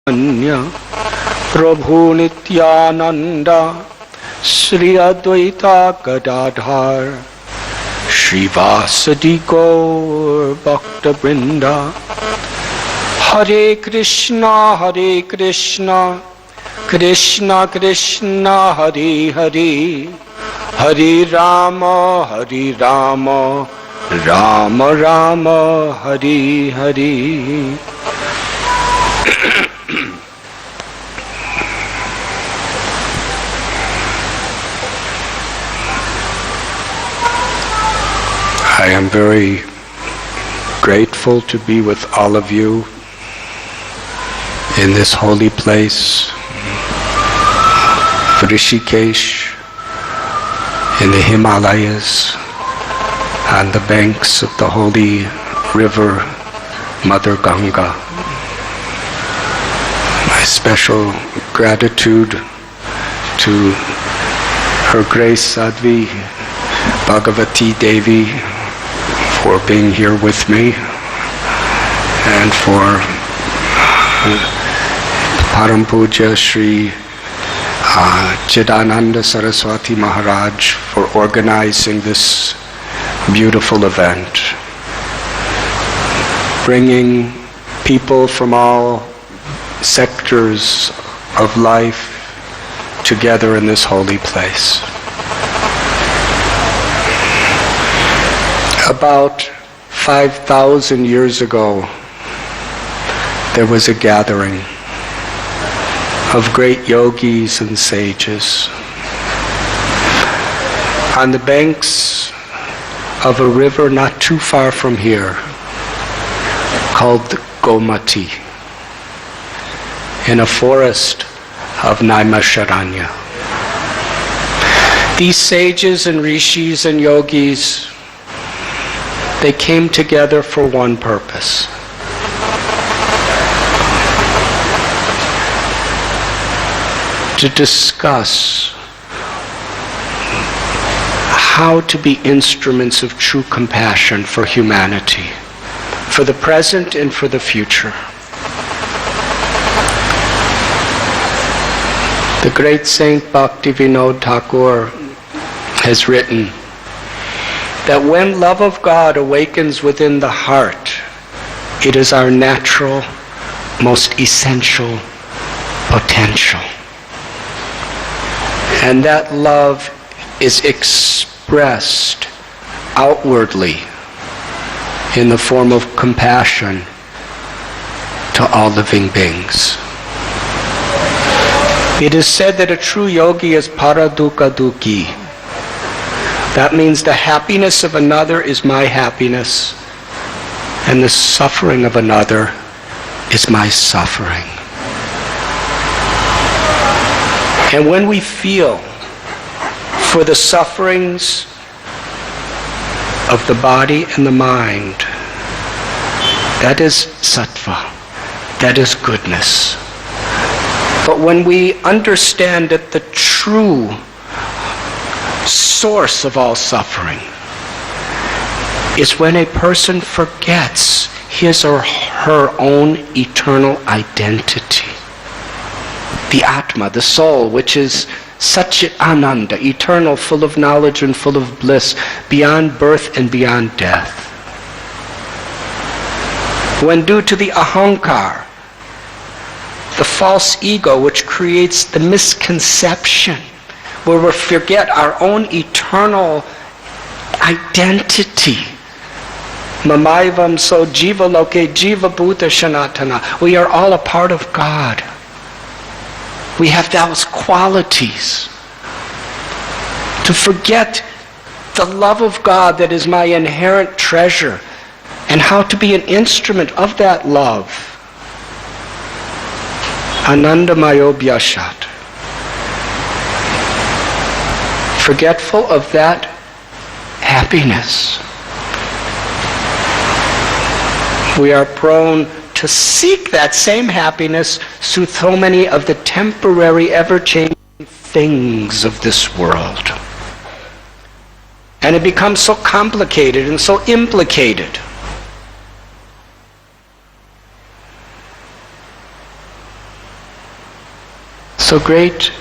प्रभु नित्यानंद श्री अद्वैता गदाधर श्रीवासदि गौर भक्त वृंदा हरे Krishna Krishna Krishna Hare Hare Hare Ram Ram Ram Hare Hare. I am very grateful to be with all of you in this holy place, Rishikesh, in the Himalayas, on the banks of the holy river, Mother Ganga. My special gratitude to Her Grace Sadhvi Bhagavati Devi for being here with me, and for Param Puja Shri Chidananda Saraswati Maharaj for organizing this beautiful event, bringing people from all sectors of life together in this holy place. About 5,000 years ago, there was a gathering of great yogis and sages on the banks of a river not too far from here called Gomati, in a forest of Naimisharanya. These sages and rishis and yogis, they came together for one purpose: to discuss how to be instruments of true compassion for humanity, for the present and for the future. The great Saint Bhaktivinoda Thakur has written that when love of God awakens within the heart, it is our natural, most essential potential. And that love is expressed outwardly in the form of compassion to all living beings. It is said that a true yogi is paradukha dukhi. That means the happiness of another is my happiness, and the suffering of another is my suffering. And when we feel for the sufferings of the body and the mind, that is sattva, that is goodness. But when we understand that the true source of all suffering is when a person forgets his or her own eternal identity. The Atma, the soul, which is Satchit Ananda, eternal, full of knowledge and full of bliss, beyond birth and beyond death. When due to the ahankar, the false ego which creates the misconception, where we forget our own eternal identity. Mamaivam so jiva loke jiva bhuta shanatana. We are all a part of God. We have those qualities. To forget the love of God that is my inherent treasure, and how to be an instrument of that love. Anandamayo Bhyashat. Forgetful of that happiness, we are prone to seek that same happiness through so many of the temporary, ever-changing things of this world. And it becomes so complicated and so implicated. So great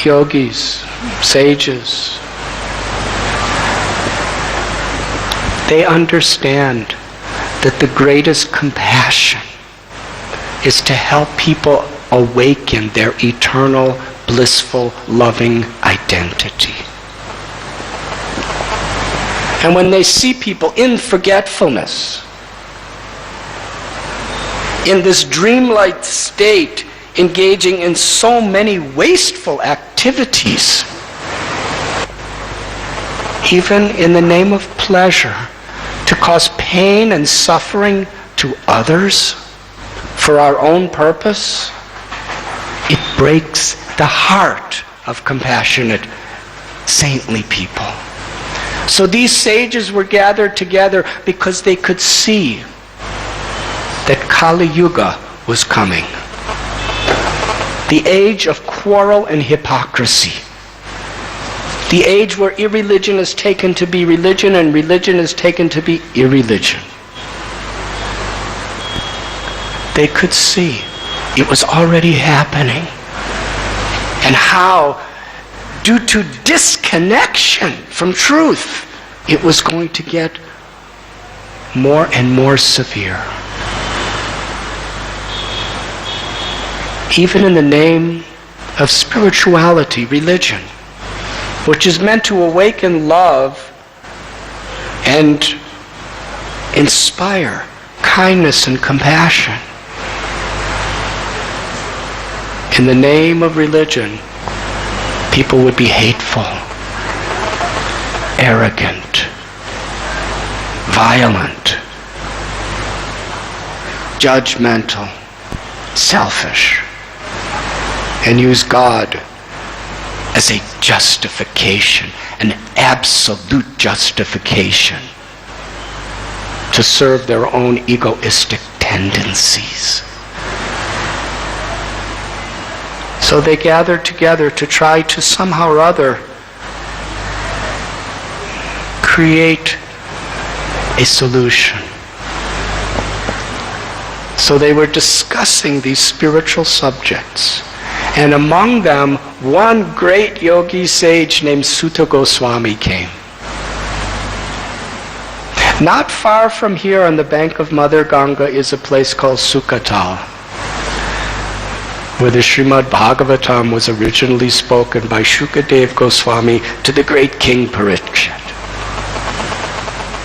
yogis, sages, they understand that the greatest compassion is to help people awaken their eternal, blissful, loving identity. And when they see people in forgetfulness, in this dreamlike state, engaging in so many wasteful activities, even in the name of pleasure, to cause pain and suffering to others for our own purpose, it breaks the heart of compassionate, saintly people. So these sages were gathered together because they could see that Kali Yuga was coming. The age of quarrel and hypocrisy. The age where irreligion is taken to be religion and religion is taken to be irreligion. They could see it was already happening. And how, due to disconnection from truth, it was going to get more and more severe. Even in the name of spirituality, religion, which is meant to awaken love and inspire kindness and compassion. In the name of religion, people would be hateful, arrogant, violent, judgmental, selfish, and use God as a justification, an absolute justification to serve their own egoistic tendencies. So they gathered together to try to somehow or other create a solution. So they were discussing these spiritual subjects. And among them, one great yogi sage named Sutta Goswami came. Not far from here on the bank of Mother Ganga is a place called Sukhatal, where the Srimad Bhagavatam was originally spoken by Shukadev Goswami to the great King Parikshit.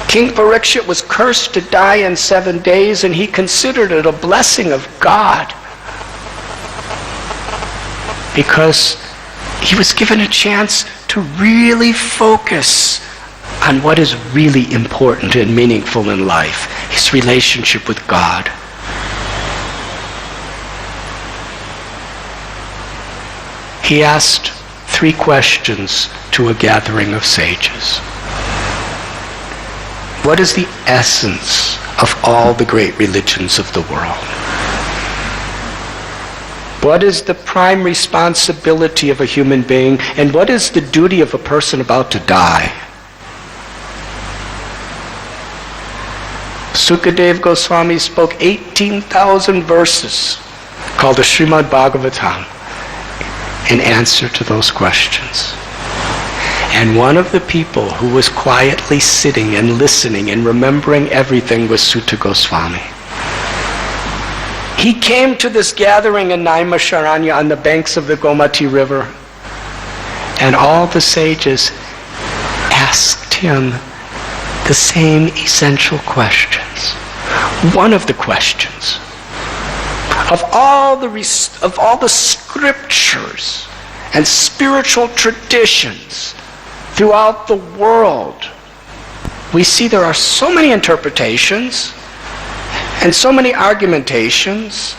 King Parikshit was cursed to die in 7 days, and he considered it a blessing of God because he was given a chance to really focus on what is really important and meaningful in life, his relationship with God. He asked 3 questions to a gathering of sages. What is the essence of all the great religions of the world? What is the prime responsibility of a human being, and what is the duty of a person about to die? Sukadev Goswami spoke 18,000 verses called the Srimad Bhagavatam in answer to those questions. And one of the people who was quietly sitting and listening and remembering everything was Sutta Goswami. He came to this gathering in Naimisharanya on the banks of the Gomati River, and all the sages asked him the same essential questions. One of the questions, of all the scriptures and spiritual traditions throughout the world, we see there are so many interpretations and so many argumentations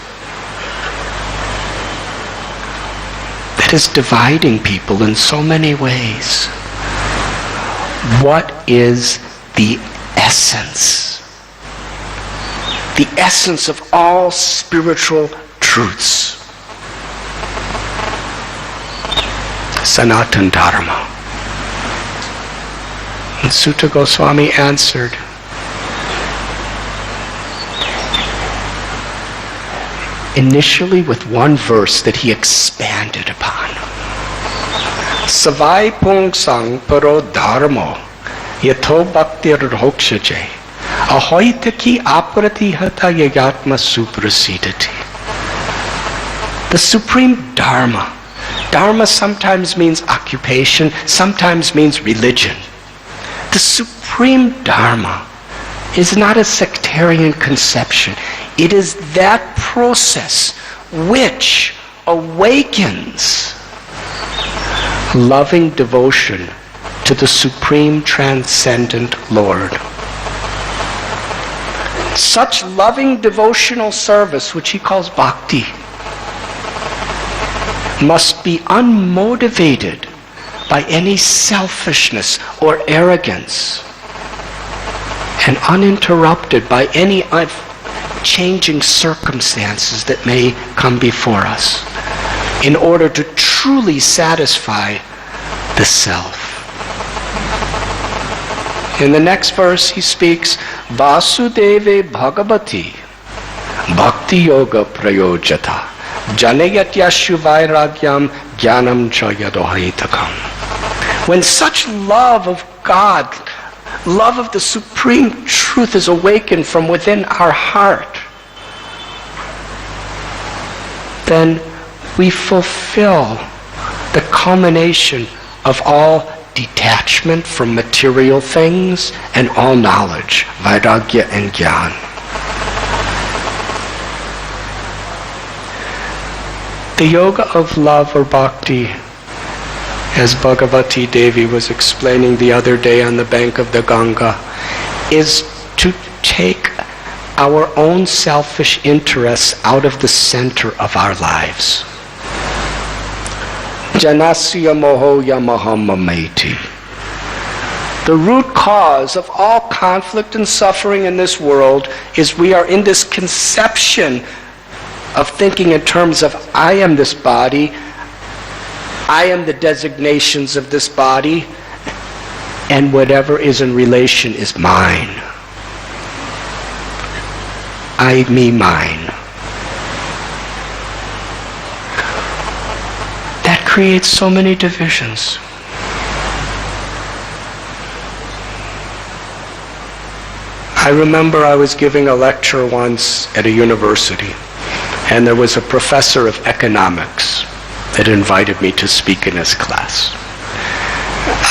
that is dividing people in so many ways. What is the essence? The essence of all spiritual truths. Sanatana Dharma. And Sutta Goswami answered, initially with one verse that he expanded upon. Savai pung sang paro dharmo yatho bhaktir hokshaje ahoitaki aprati hata yagatma suprasidati. The supreme dharma. Dharma sometimes means occupation, sometimes means religion. The supreme dharma is not a sectarian conception. It is that process which awakens loving devotion to the supreme transcendent Lord. Such loving devotional service, which he calls bhakti, must be unmotivated by any selfishness or arrogance, and uninterrupted by any changing circumstances that may come before us, in order to truly satisfy the self. In the next verse he speaks, Vasudeve Bhagavati Bhakti Yoga Prayojata Janayatyashu Vairagyam Jnanam Chayadohaitakam. When such love of God, love of the supreme truth is awakened from within our heart, then we fulfill the culmination of all detachment from material things and all knowledge, vairagya and jnana. The yoga of love or bhakti, as Bhagavati Devi was explaining the other day on the bank of the Ganga, is to take our own selfish interests out of the center of our lives. Janasya moho yamahamameti. The root cause of all conflict and suffering in this world is we are in this conception of thinking in terms of I am this body, I am the designations of this body, and whatever is in relation is mine. I, me, mine. That creates so many divisions. I remember I was giving a lecture once at a university, and there was a professor of economics that invited me to speak in his class.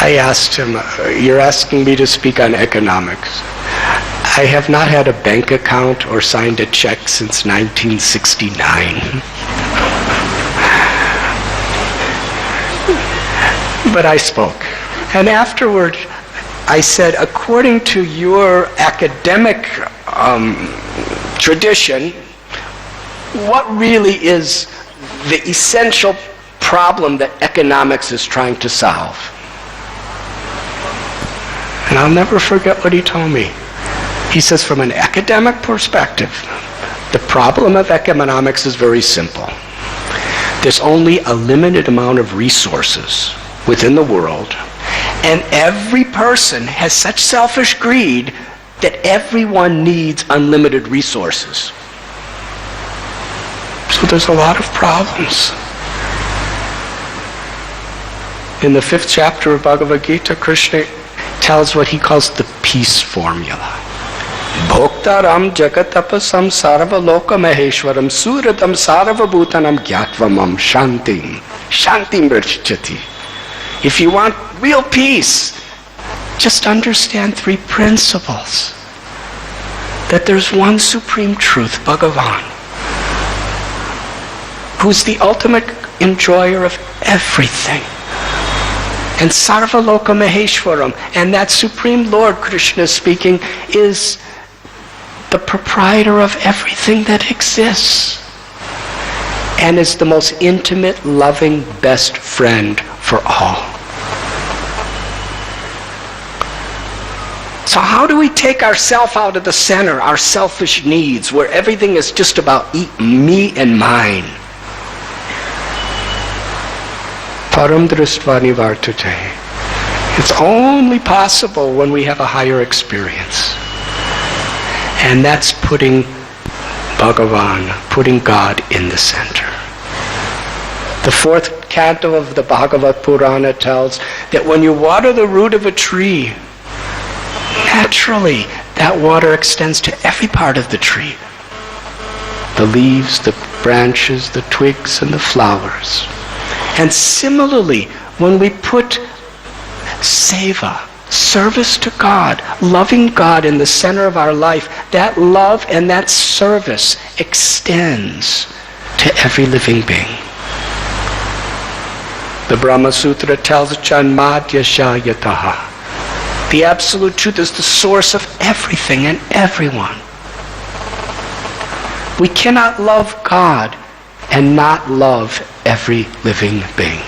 I asked him, you're asking me to speak on economics. I have not had a bank account or signed a check since 1969. But I spoke. And afterward, I said, according to your academic tradition, what really is the essential problem that economics is trying to solve? And I'll never forget what he told me. He says, from an academic perspective, the problem of economics is very simple. There's only a limited amount of resources within the world, and every person has such selfish greed that everyone needs unlimited resources. So there's a lot of problems. In the 5th chapter of Bhagavad Gita, Krishna tells what he calls the peace formula. Bhoktaram jagatapasam sarvaloka maheshwaram suratam sarvabhutanam gyatvam shantim. Shantim vrchati. If you want real peace, just understand 3 principles. That there's one supreme truth, Bhagavan, who's the ultimate enjoyer of everything. And Sarvaloka Maheshwaram, and that Supreme Lord, Krishna is speaking, is the proprietor of everything that exists, and is the most intimate, loving, best friend for all. So how do we take ourself out of the center, our selfish needs, where everything is just about me and mine? Param dristvani vartate. It's only possible when we have a higher experience. And that's putting Bhagavan, putting God in the center. The 4th canto of the Bhagavad Purana tells that when you water the root of a tree, naturally that water extends to every part of the tree. The leaves, the branches, the twigs, and the flowers. And similarly, when we put seva, service to God, loving God in the center of our life, that love and that service extends to every living being. The Brahma Sutra tells Janmadya Shayataha. The absolute truth is the source of everything and everyone. We cannot love God and not love every living being.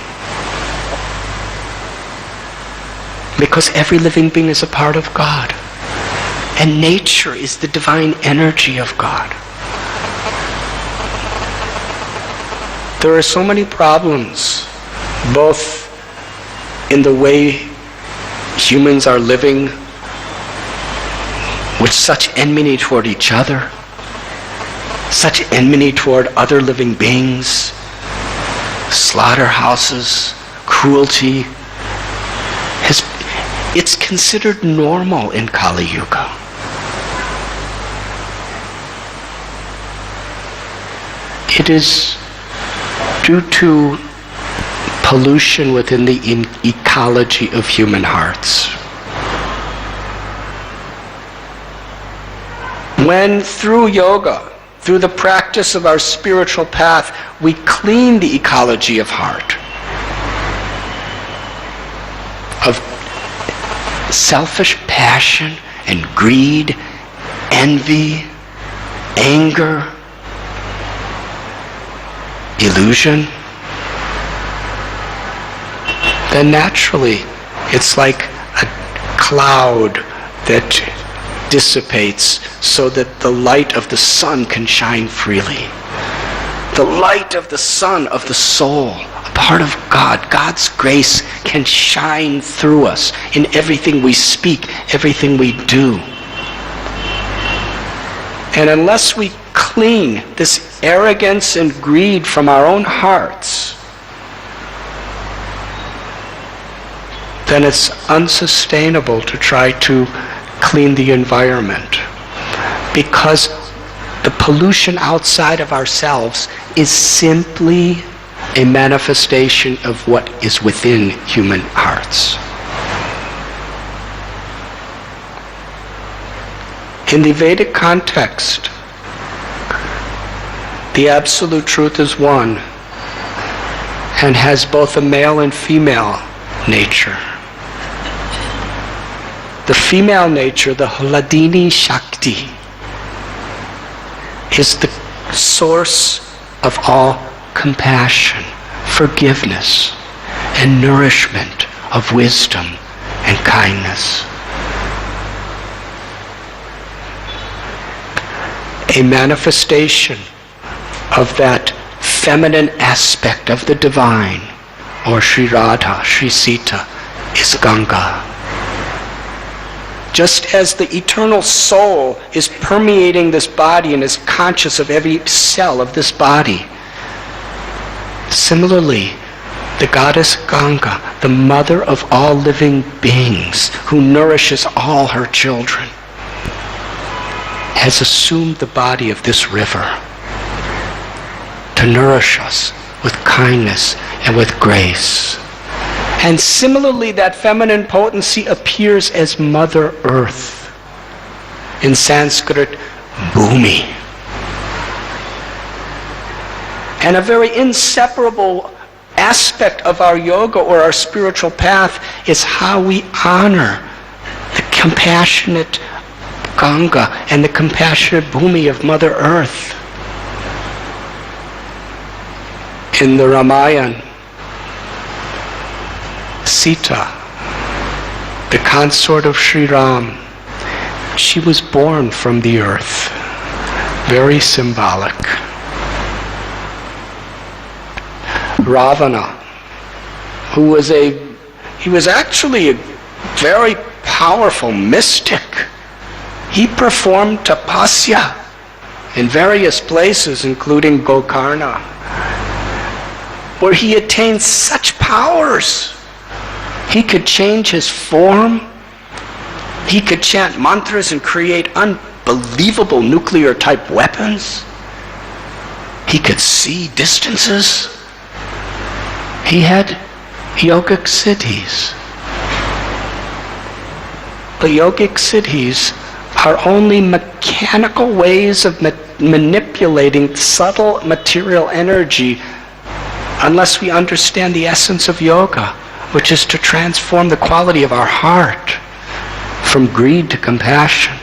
Because every living being is a part of God. And nature is the divine energy of God. There are so many problems, both in the way humans are living with such enmity toward each other, such enmity toward other living beings, slaughterhouses, cruelty. It's considered normal in Kali Yuga. It is due to pollution within the ecology of human hearts. When through yoga, through the practice of our spiritual path, we clean the ecology of heart, of selfish passion and greed, envy, anger, illusion, then naturally it's like a cloud that dissipates so that the light of the sun can shine freely. The light of the sun of the soul, a part of God, God's grace can shine through us in everything we speak, everything we do. And unless we clean this arrogance and greed from our own hearts, then it's unsustainable to try to clean the environment, because the pollution outside of ourselves is simply a manifestation of what is within human hearts. In the Vedic context, the absolute truth is one and has both a male and female nature. The female nature, the Hladini Shakti, is the source of all compassion, forgiveness, and nourishment of wisdom and kindness. A manifestation of that feminine aspect of the divine, or Sri Radha, Sri Sita, is Ganga. Just as the eternal soul is permeating this body and is conscious of every cell of this body, similarly, the goddess Ganga, the mother of all living beings, who nourishes all her children, has assumed the body of this river to nourish us with kindness and with grace. And similarly, that feminine potency appears as Mother Earth. In Sanskrit, Bhumi. And a very inseparable aspect of our yoga or our spiritual path is how we honor the compassionate Ganga and the compassionate Bhumi of Mother Earth. In the Ramayana, Sita, the consort of Sri Ram, she was born from the earth. Very symbolic. Ravana, he was actually a very powerful mystic. He performed tapasya in various places, including Gokarna, where he attained such powers. He could change his form. He could chant mantras and create unbelievable nuclear-type weapons. He could see distances. He had yogic siddhis. But yogic siddhis are only mechanical ways of manipulating subtle material energy unless we understand the essence of yoga, which is to transform the quality of our heart from greed to compassion,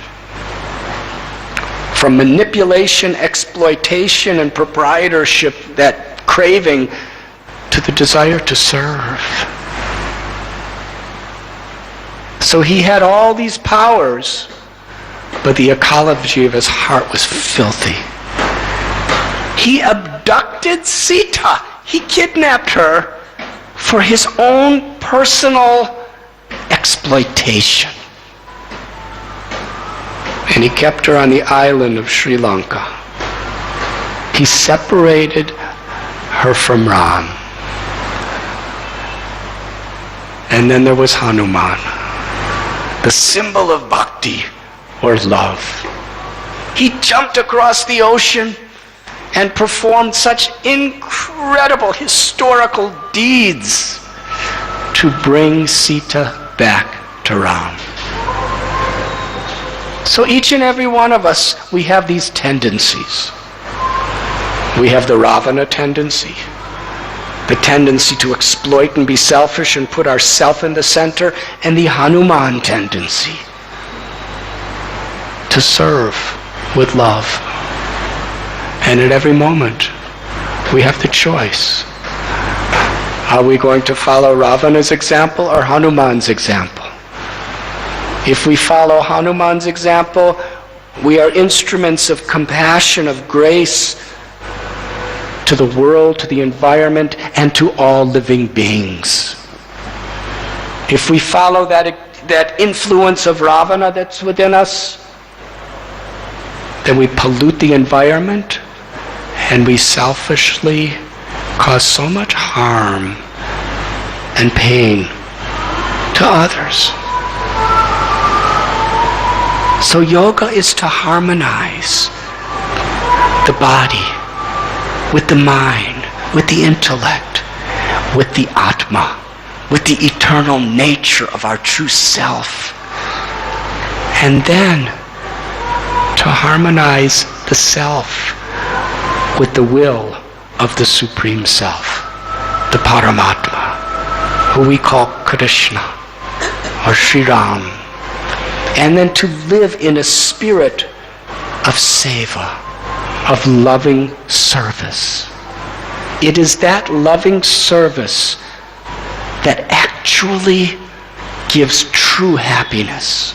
from manipulation, exploitation, and proprietorship, that craving, to the desire to serve. So he had all these powers, but the ecology of his heart was filthy. He abducted Sita. He kidnapped her for his own personal exploitation. And he kept her on the island of Sri Lanka. He separated her from Ram. And then there was Hanuman, the symbol of bhakti, or love. He jumped across the ocean and performed such incredible historical deeds to bring Sita back to Ram. So each and every one of us, we have these tendencies. We have the Ravana tendency, the tendency to exploit and be selfish and put ourself in the center, and the Hanuman tendency to serve with love. And at every moment, we have the choice. Are we going to follow Ravana's example or Hanuman's example? If we follow Hanuman's example, we are instruments of compassion, of grace to the world, to the environment, and to all living beings. If we follow that influence of Ravana that's within us, then we pollute the environment and we selfishly cause so much harm and pain to others. So yoga is to harmonize the body with the mind, with the intellect, with the Atma, with the eternal nature of our true self. And then to harmonize the self with the will of the Supreme Self, the Paramatma, who we call Krishna or Sri Ram. And then to live in a spirit of seva, of loving service. It is that loving service that actually gives true happiness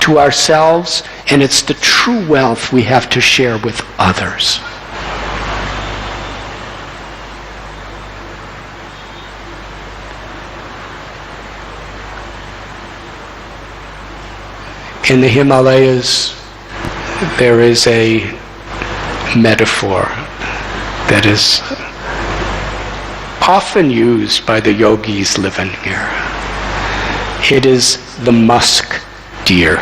to ourselves, and it's the true wealth we have to share with others. In the Himalayas, there is a metaphor that is often used by the yogis living here. It is the musk deer.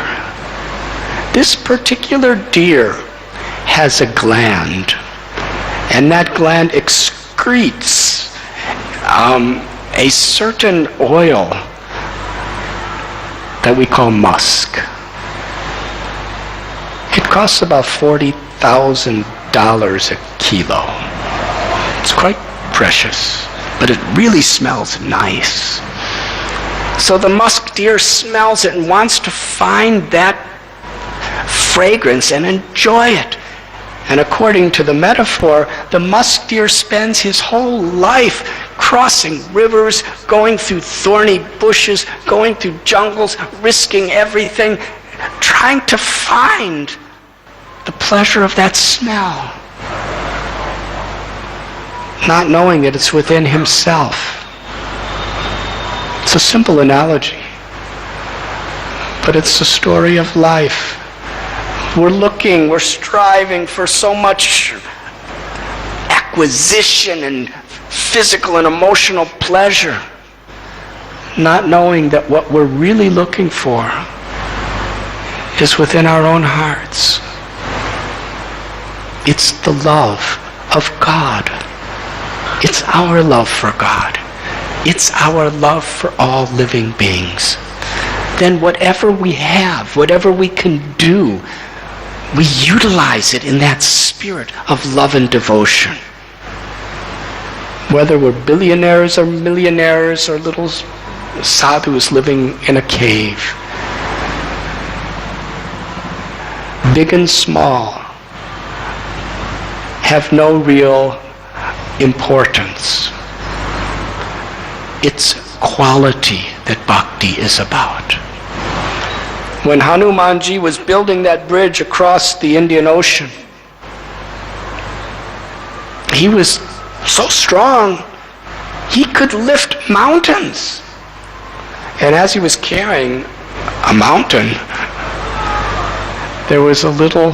This particular deer has a gland, and that gland excretes a certain oil that we call musk. It costs about $40,000 a kilo. It's quite precious, but it really smells nice. So the musk deer smells it and wants to find that fragrance and enjoy it. And according to the metaphor, the musk deer spends his whole life crossing rivers, going through thorny bushes, going through jungles, risking everything, trying to find the pleasure of that smell, not knowing that it's within himself. It's a simple analogy, but it's the story of life. We're looking we're striving for so much acquisition and physical and emotional pleasure, not knowing that what we're really looking for is within our own hearts. It's the love of God. It's our love for God. It's our love for all living beings. Then whatever we have, whatever we can do, we utilize it in that spirit of love and devotion. Whether we're billionaires or millionaires or little sadhus living in a cave, big and small, have no real importance. It's quality that bhakti is about. When Hanumanji was building that bridge across the Indian Ocean, he was so strong, he could lift mountains. And as he was carrying a mountain, there was a little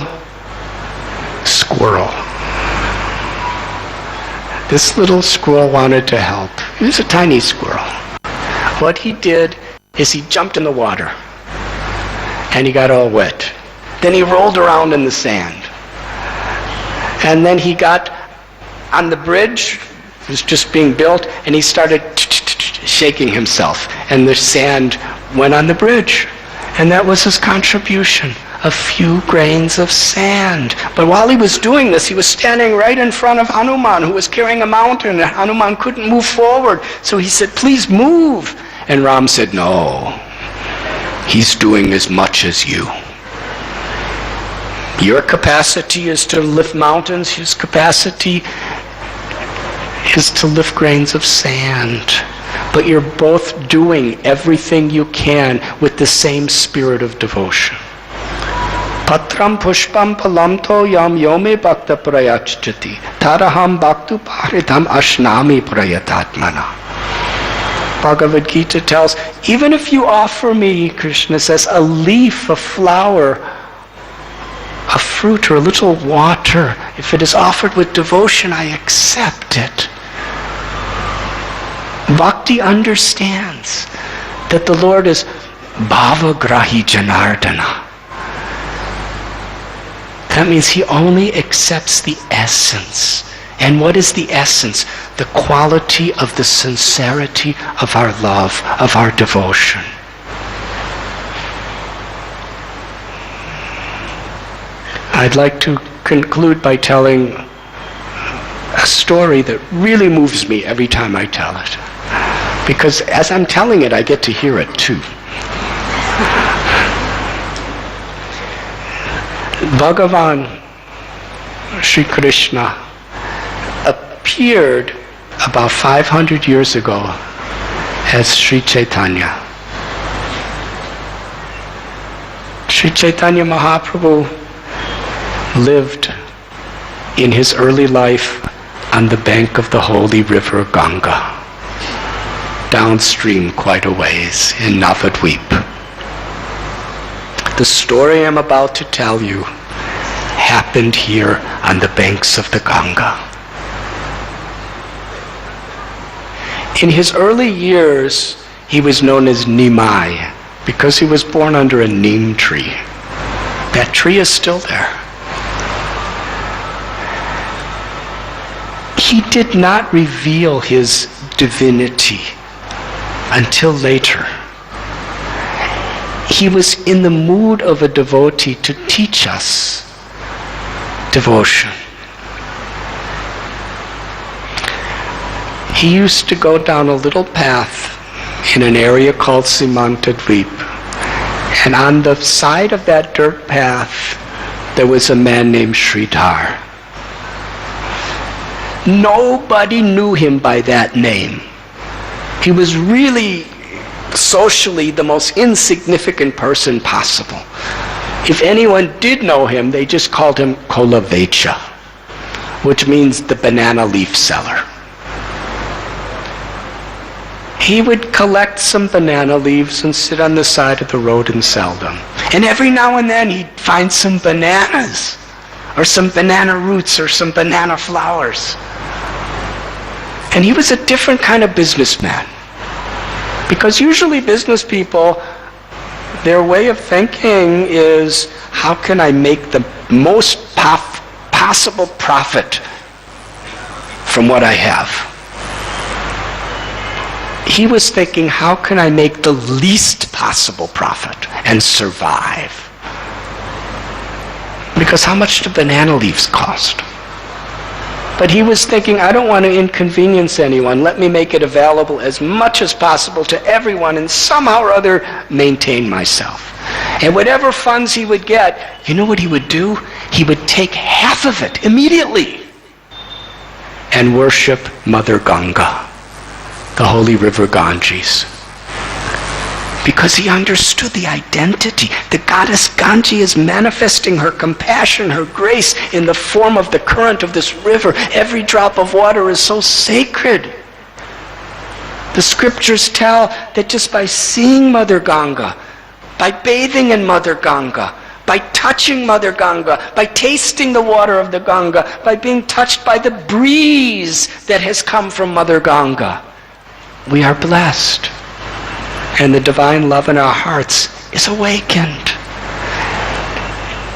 squirrel. This little squirrel wanted to help. He was a tiny squirrel. What he did is he jumped in the water and he got all wet. Then he rolled around in the sand. And then he got on the bridge, it was just being built, and he started shaking himself. And the sand went on the bridge. And that was his contribution, a few grains of sand. But while he was doing this, he was standing right in front of Hanuman, who was carrying a mountain, and Hanuman couldn't move forward. So he said, "Please move." And Ram said, "No, he's doing as much as you. Your capacity is to lift mountains. His capacity is to lift grains of sand. But you're both doing everything you can with the same spirit of devotion." Patram pushpam palamto yam yome bhakta prayachati taraham bhaktu paridam ashnami prayatatmana. Bhagavad Gita tells, even if you offer me, Krishna says, a leaf, a flower, a fruit, or a little water, if it is offered with devotion, I accept it. Bhakti understands that the Lord is bhavagrahi janardana. That means he only accepts the essence. And what is the essence? The quality of the sincerity of our love, of our devotion. I'd like to conclude by telling a story that really moves me every time I tell it. Because as I'm telling it, I get to hear it too. Bhagavan Sri Krishna appeared about 500 years ago as Sri Chaitanya. Sri Chaitanya Mahaprabhu lived in his early life on the bank of the holy river Ganga, downstream quite a ways in Navadvip. The story I'm about to tell you happened here on the banks of the Ganga. In his early years, he was known as Nimai because he was born under a neem tree. That tree is still there. He did not reveal his divinity until later. He was in the mood of a devotee to teach us devotion. He used to go down a little path in an area called Simantadvip. And on the side of that dirt path, there was a man named Sridhar. Nobody knew him by that name. He was really socially the most insignificant person possible. If anyone did know him, they just called him Kolavecha, which means the banana leaf seller. He would collect some banana leaves and sit on the side of the road and sell them. And every now and then he'd find some bananas, or some banana roots, or some banana flowers. And he was a different kind of businessman. Because usually business people, their way of thinking is, how can I make the most possible profit from what I have? He was thinking, how can I make the least possible profit and survive? Because how much do banana leaves cost? But he was thinking, I don't want to inconvenience anyone. Let me make it available as much as possible to everyone and somehow or other maintain myself. And whatever funds he would get, you know what he would do? He would take half of it immediately and worship Mother Ganga, the holy river Ganges. Because he understood the identity. The goddess Ganges is manifesting her compassion, her grace in the form of the current of this river. Every drop of water is so sacred. The scriptures tell that just by seeing Mother Ganga, by bathing in Mother Ganga, by touching Mother Ganga, by tasting the water of the Ganga, by being touched by the breeze that has come from Mother Ganga, we are blessed. And the divine love in our hearts is awakened.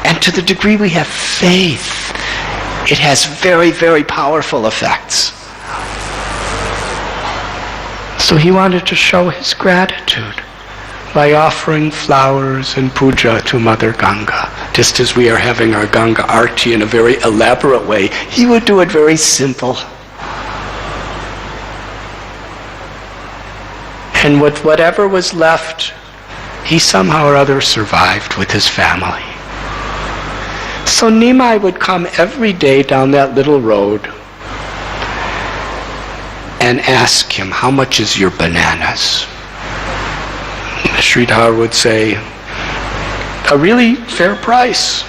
And to the degree we have faith, it has very, very powerful effects. So he wanted to show his gratitude by offering flowers and puja to Mother Ganga. Just as we are having our Ganga Arti in a very elaborate way, he would do it very simple. And with whatever was left, he somehow or other survived with his family. So Nimai would come every day down that little road and ask him, how much is your bananas? Sridhar would say, a really fair price.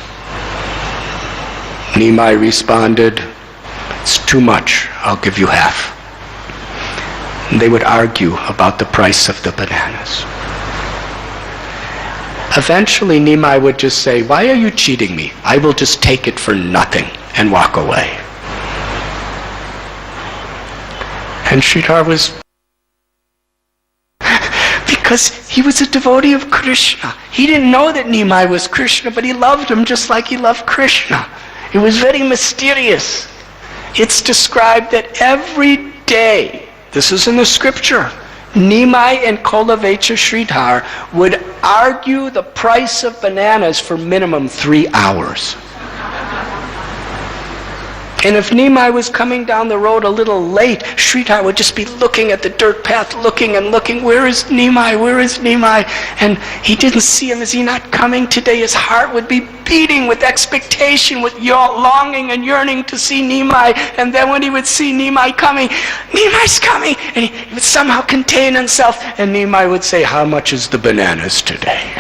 Nimai responded, it's too much, I'll give you half. And they would argue about the price of the bananas. Eventually Nimai would just say, why are you cheating me? I will just take it for nothing, and walk away. And Sridhar was, because he was a devotee of Krishna. He didn't know that Nimai was Krishna, but he loved him just like he loved Krishna. It was very mysterious. It's described that every day, this is in the scripture, Nimai and Kolavecha Sridhar would argue the price of bananas for minimum 3 hours. And if Nimai was coming down the road a little late, Sridhar would just be looking at the dirt path, looking and looking, where is Nimai, where is Nimai? And he didn't see him. Is he not coming today? His heart would be beating with expectation, with longing and yearning to see Nimai. And then when he would see Nimai coming, Nimai's coming! And he would somehow contain himself. And Nimai would say, how much is the bananas today?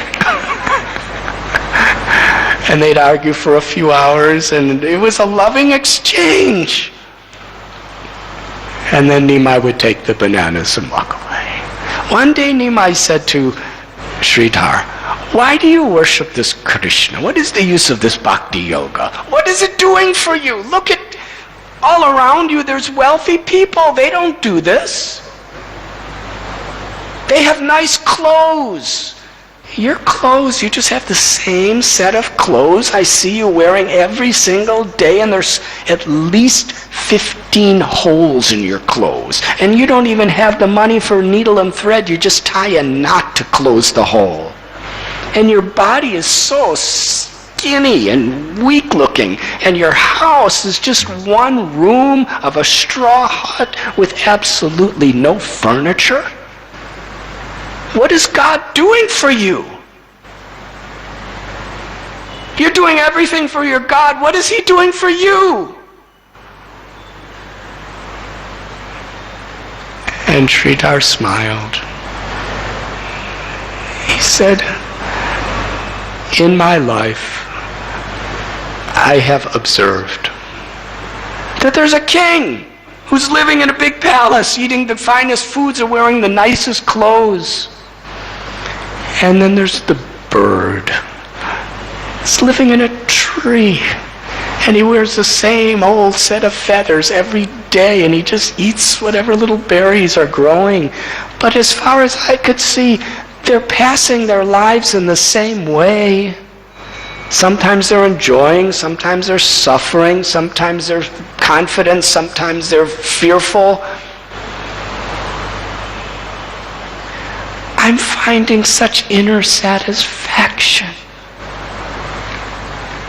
And they'd argue for a few hours, and it was a loving exchange. And then Nimai would take the bananas and walk away. One day Nimai said to Sridhar, why do you worship this Krishna? What is the use of this bhakti yoga? What is it doing for you? Look at all around you, there's wealthy people. They don't do this. They have nice clothes. Your clothes, you just have the same set of clothes I see you wearing every single day, and there's at least 15 holes in your clothes. And you don't even have the money for needle and thread. You just tie a knot to close the hole. And your body is so skinny and weak looking, and your house is just one room of a straw hut with absolutely no furniture. What is God doing for you? You're doing everything for your God. What is He doing for you? And Sridhar smiled. He said, in my life, I have observed that there's a king who's living in a big palace, eating the finest foods and wearing the nicest clothes. And then there's the bird He's living in a tree. And he wears the same old set of feathers every day, and he just eats whatever little berries are growing. But as far as I could see, they're passing their lives in the same way. Sometimes they're enjoying, sometimes they're suffering, sometimes they're confident, sometimes they're fearful. I'm finding such inner satisfaction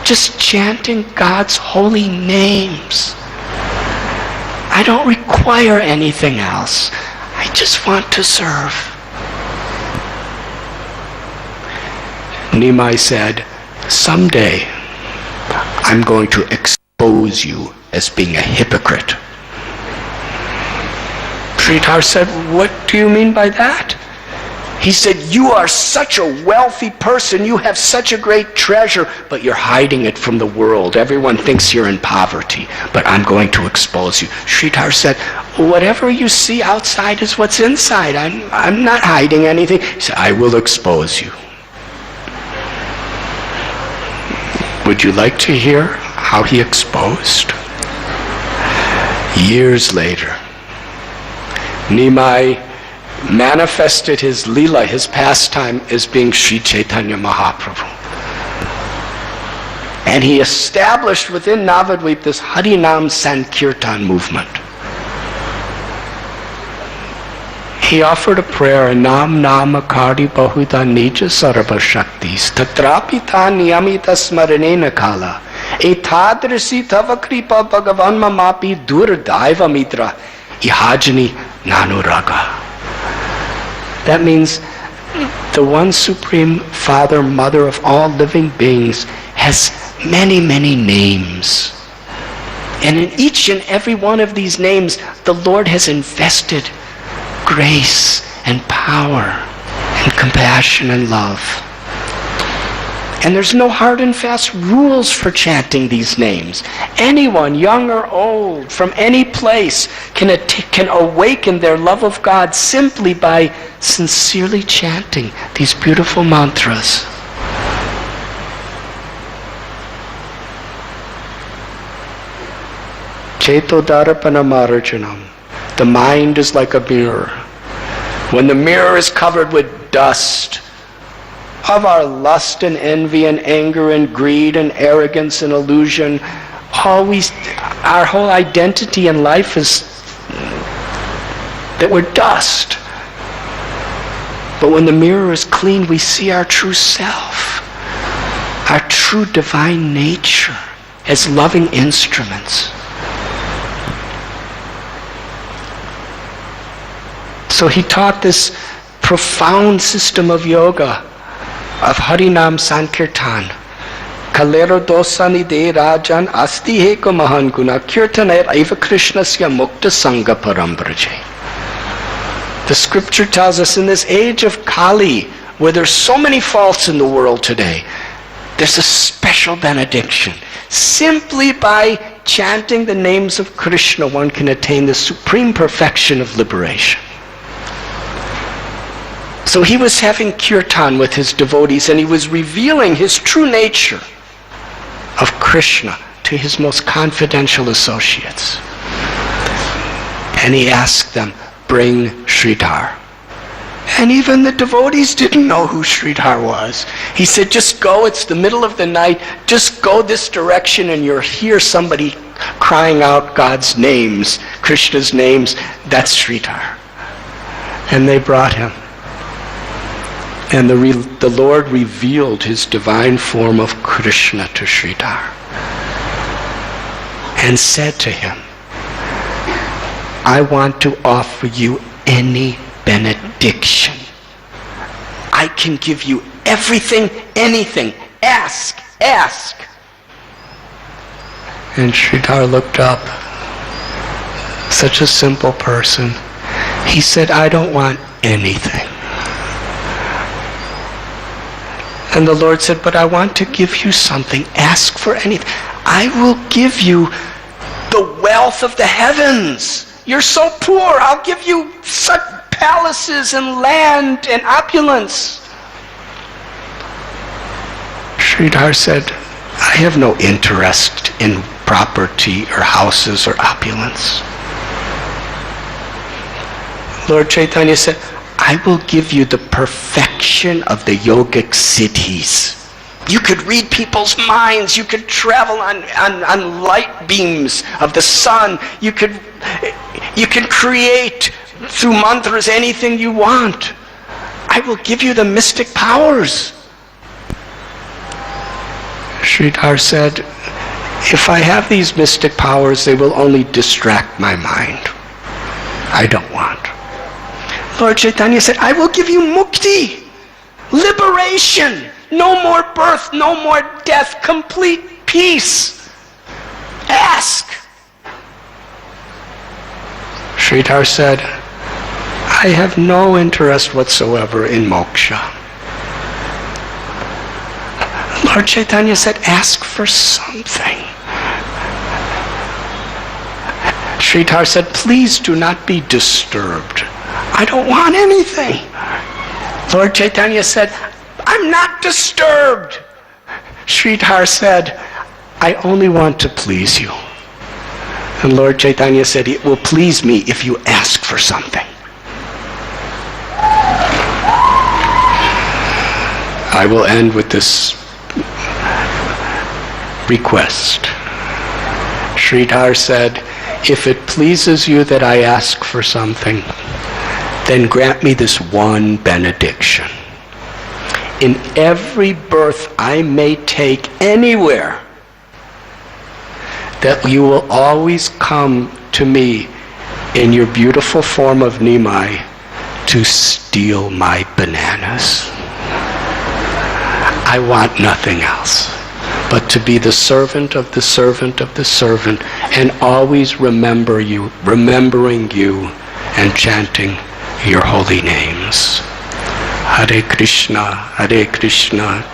just chanting God's holy names. I don't require anything else. I just want to serve. Nimai said, someday I'm going to expose you as being a hypocrite. Sridhar said, what do you mean by that? He said, you are such a wealthy person, you have such a great treasure, but you're hiding it from the world. Everyone thinks you're in poverty, but I'm going to expose you. Sridhar said, whatever you see outside is what's inside. I'm not hiding anything. He said, I will expose you. Would you like to hear how he exposed? Years later, Nimai manifested his Leela, his pastime, as being Sri Chaitanya Mahaprabhu. And he established within Navadvip this Harinam Sankirtan movement. He offered a prayer, Nam Namakari Bahuda Nija Sarva Shaktis Tatrapita Niyamita Smaranena Kala Etadrisi Tavakripa Bhagavan Mamapi Durdaiva Mitra Ihajani Nanuraga. That means the one Supreme Father, Mother of all living beings has many, many names. And in each and every one of these names, the Lord has invested grace and power and compassion and love. And there's no hard and fast rules for chanting these names. Anyone, young or old, from any place, can awaken their love of God simply by sincerely chanting these beautiful mantras. Cheto darapana marjanam. The mind is like a mirror. When the mirror is covered with dust of our lust and envy and anger and greed and arrogance and illusion, our whole identity in life is that we're dust. But when the mirror is clean, we see our true self, our true divine nature as loving instruments. So he taught this profound system of yoga, of Harinam Sankirtan. Kalero dosani de rajan asti heko mahan guna kirtanair eva krishnasya mukta sangha parambraje. The scripture tells us in this age of Kali, where there's so many faults in the world today, there's a special benediction. Simply by chanting the names of Krishna, one can attain the supreme perfection of liberation. So he was having kirtan with his devotees, and he was revealing his true nature of Krishna to his most confidential associates. And he asked them, bring Sridhar. And even the devotees didn't know who Sridhar was. He said, just go, it's the middle of the night, just go this direction and you'll hear somebody crying out God's names, Krishna's names, that's Sridhar. And they brought him. And the Lord revealed his divine form of Krishna to Sridhar and said to him, I want to offer you any benediction. I can give you everything, anything. Ask, ask. And Sridhar looked up, such a simple person. He said, I don't want anything. And the Lord said, but I want to give you something. Ask for anything. I will give you the wealth of the heavens. You're so poor. I'll give you such palaces and land and opulence. Sridhar said, I have no interest in property or houses or opulence. Lord Chaitanya said, I will give you the perfection of the yogic cities. You could read people's minds. You could travel on light beams of the sun. You can create through mantras anything you want. I will give you the mystic powers. Sridhar said, if I have these mystic powers, they will only distract my mind. I don't want. Lord Chaitanya said, I will give you mukti, liberation, no more birth, no more death, complete peace. Ask. Sridhar said, I have no interest whatsoever in moksha. Lord Chaitanya said, ask for something. Sridhar said, please do not be disturbed. I don't want anything. Lord Chaitanya said, I'm not disturbed. Sridhar said, I only want to please you. And Lord Chaitanya said, it will please me if you ask for something. I will end with this request. Sridhar said, if it pleases you that I ask for something, then grant me this one benediction. In every birth I may take anywhere, that you will always come to me in your beautiful form of Nimai to steal my bananas. I want nothing else but to be the servant of the servant of the servant, and always remembering you and chanting your holy names. Hare Krishna,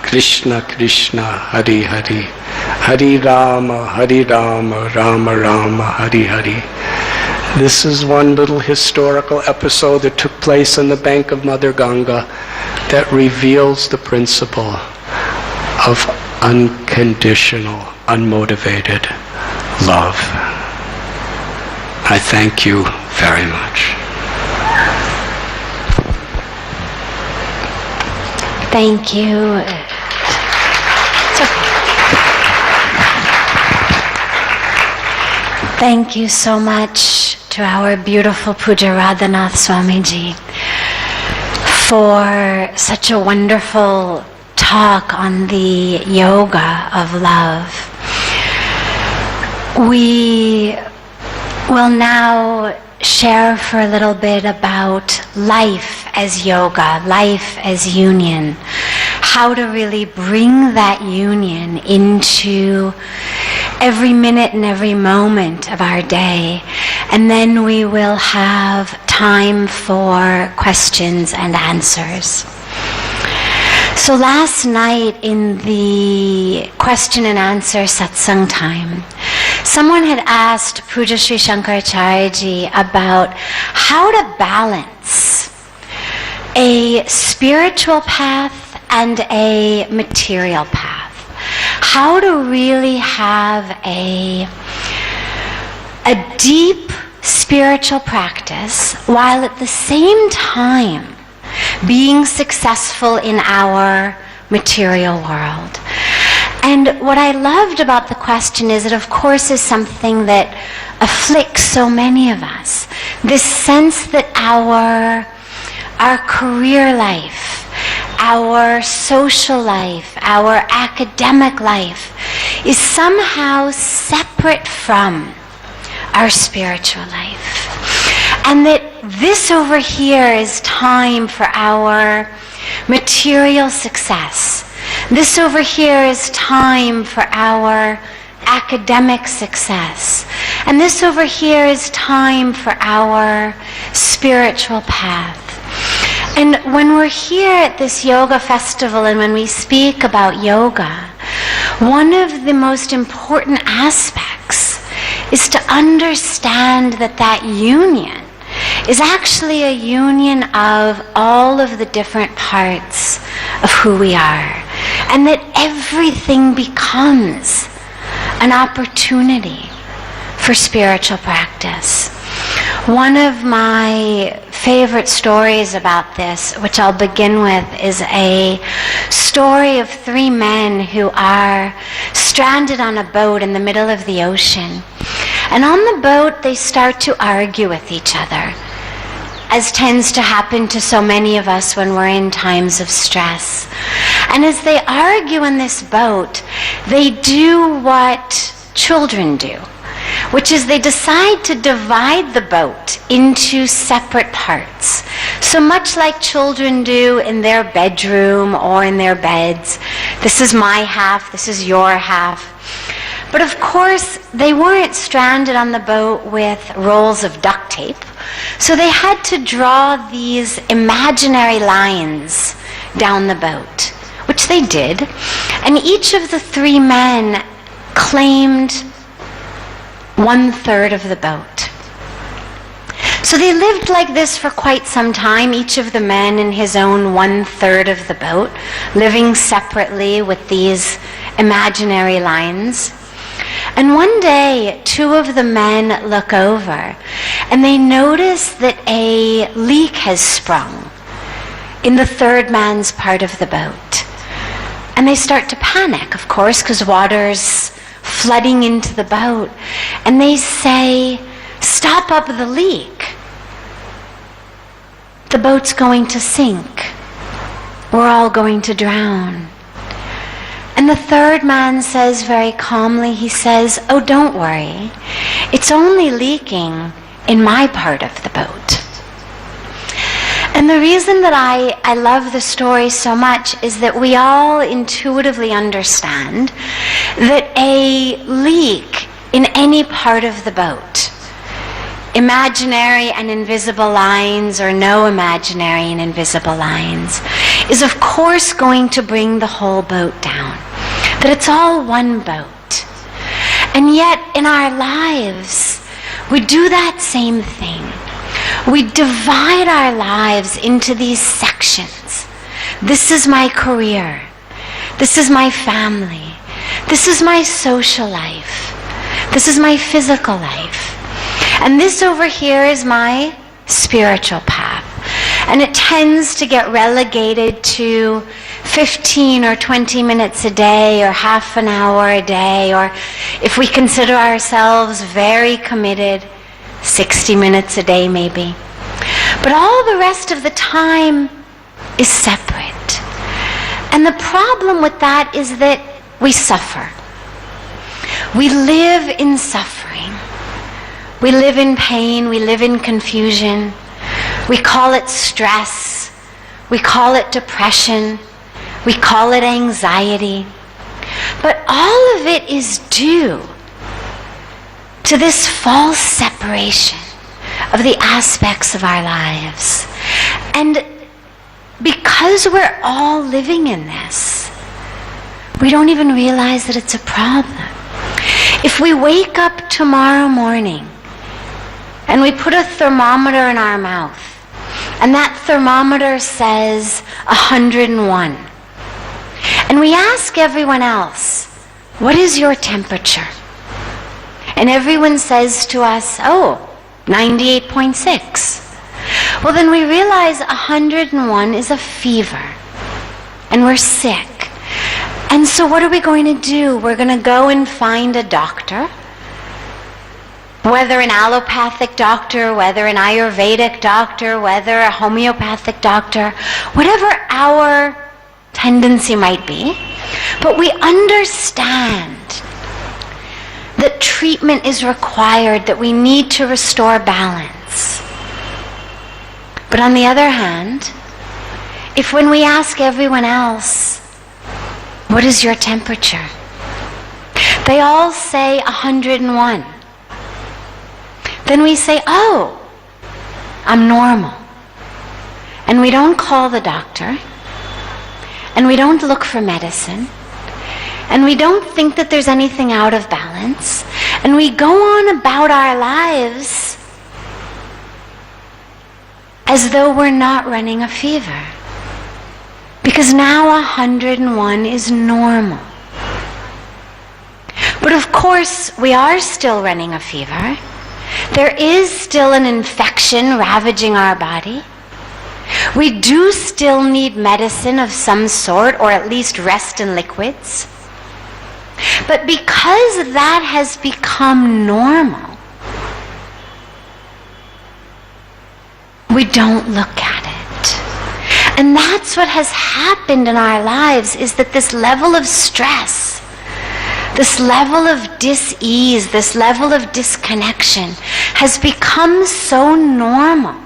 Krishna Krishna, Hare Hare, Hare Rama, Rama Rama, Hare Hare. This is one little historical episode that took place on the bank of Mother Ganga that reveals the principle of unconditional, unmotivated love. I thank you very much. Thank you. It's okay. Thank you so much to our beautiful Puja Radhanath Swamiji for such a wonderful talk on the yoga of love. We will now share for a little bit about life as yoga, life as union, how to really bring that union into every minute and every moment of our day. And then we will have time for questions and answers. So last night in the question and answer satsang time, someone had asked Puja Sri Shankaracharya about how to balance a spiritual path and a material path. How to really have a deep spiritual practice while at the same time being successful in our material world. And what I loved about the question is it, of course, is something that afflicts so many of us. This sense that our career life, our social life, our academic life is somehow separate from our spiritual life. And that this over here is time for our material success. This over here is time for our academic success. And this over here is time for our spiritual path. And when we're here at this yoga festival and when we speak about yoga, one of the most important aspects is to understand that that union is actually a union of all of the different parts of who we are. and that everything becomes an opportunity for spiritual practice. One of my favorite stories about this, which I'll begin with, is a story of 3 men who are stranded on a boat in the middle of the ocean. And on the boat, they start to argue with each other, as tends to happen to so many of us when we're in times of stress. And as they argue in this boat, they do what children do, which is they decide to divide the boat into separate parts. So much like children do in their bedroom or in their beds. This is my half, this is your half. But of course, they weren't stranded on the boat with rolls of duct tape. So they had to draw these imaginary lines down the boat, which they did. And each of the 3 men claimed 1/3 of the boat. So they lived like this for quite some time, each of the men in his own 1/3 of the boat, living separately with these imaginary lines. And one day, 2 of the men look over and they notice that a leak has sprung in the 3rd man's part of the boat. And they start to panic, of course, because water's flooding into the boat. And they say, "Stop up the leak. The boat's going to sink. We're all going to drown." And the 3rd man says very calmly, he says, "Oh, don't worry. It's only leaking in my part of the boat." And the reason that I love the story so much is that we all intuitively understand that a leak in any part of the boat, imaginary and invisible lines or no imaginary and invisible lines, is of course going to bring the whole boat down. That it's all one boat. And yet in our lives, we do that same thing. We divide our lives into these sections. This is my career. This is my family. This is my social life. This is my physical life. And this over here is my spiritual path. And it tends to get relegated to 15 or 20 minutes a day or half an hour a day, or if we consider ourselves very committed, 60 minutes a day maybe. But all the rest of the time is separate. And the problem with that is that we suffer. We live in suffering. We live in pain. We live in confusion. We call it stress. We call it depression. We call it anxiety. But all of it is due to this false separation of the aspects of our lives. And because we're all living in this, we don't even realize that it's a problem. If we wake up tomorrow morning and we put a thermometer in our mouth, and that thermometer says 101, and we ask everyone else, "What is your temperature?" And everyone says to us, "Oh, 98.6. Well, then we realize 101 is a fever, and we're sick. And so what are we going to do? We're going to go and find a doctor, whether an allopathic doctor, whether an Ayurvedic doctor, whether a homeopathic doctor, whatever our tendency might be. But we understand that treatment is required, that we need to restore balance. But on the other hand, if when we ask everyone else, "What is your temperature?" they all say 101. Then we say, "Oh, I'm normal." And we don't call the doctor, and we don't look for medicine, and we don't think that there's anything out of balance, and we go on about our lives as though we're not running a fever. Because now 101 is normal. But of course, we are still running a fever. There is still an infection ravaging our body. We do still need medicine of some sort, or at least rest in liquids. But because that has become normal, we don't look at it. And that's what has happened in our lives, is that this level of stress, this level of dis-ease, this level of disconnection has become so normal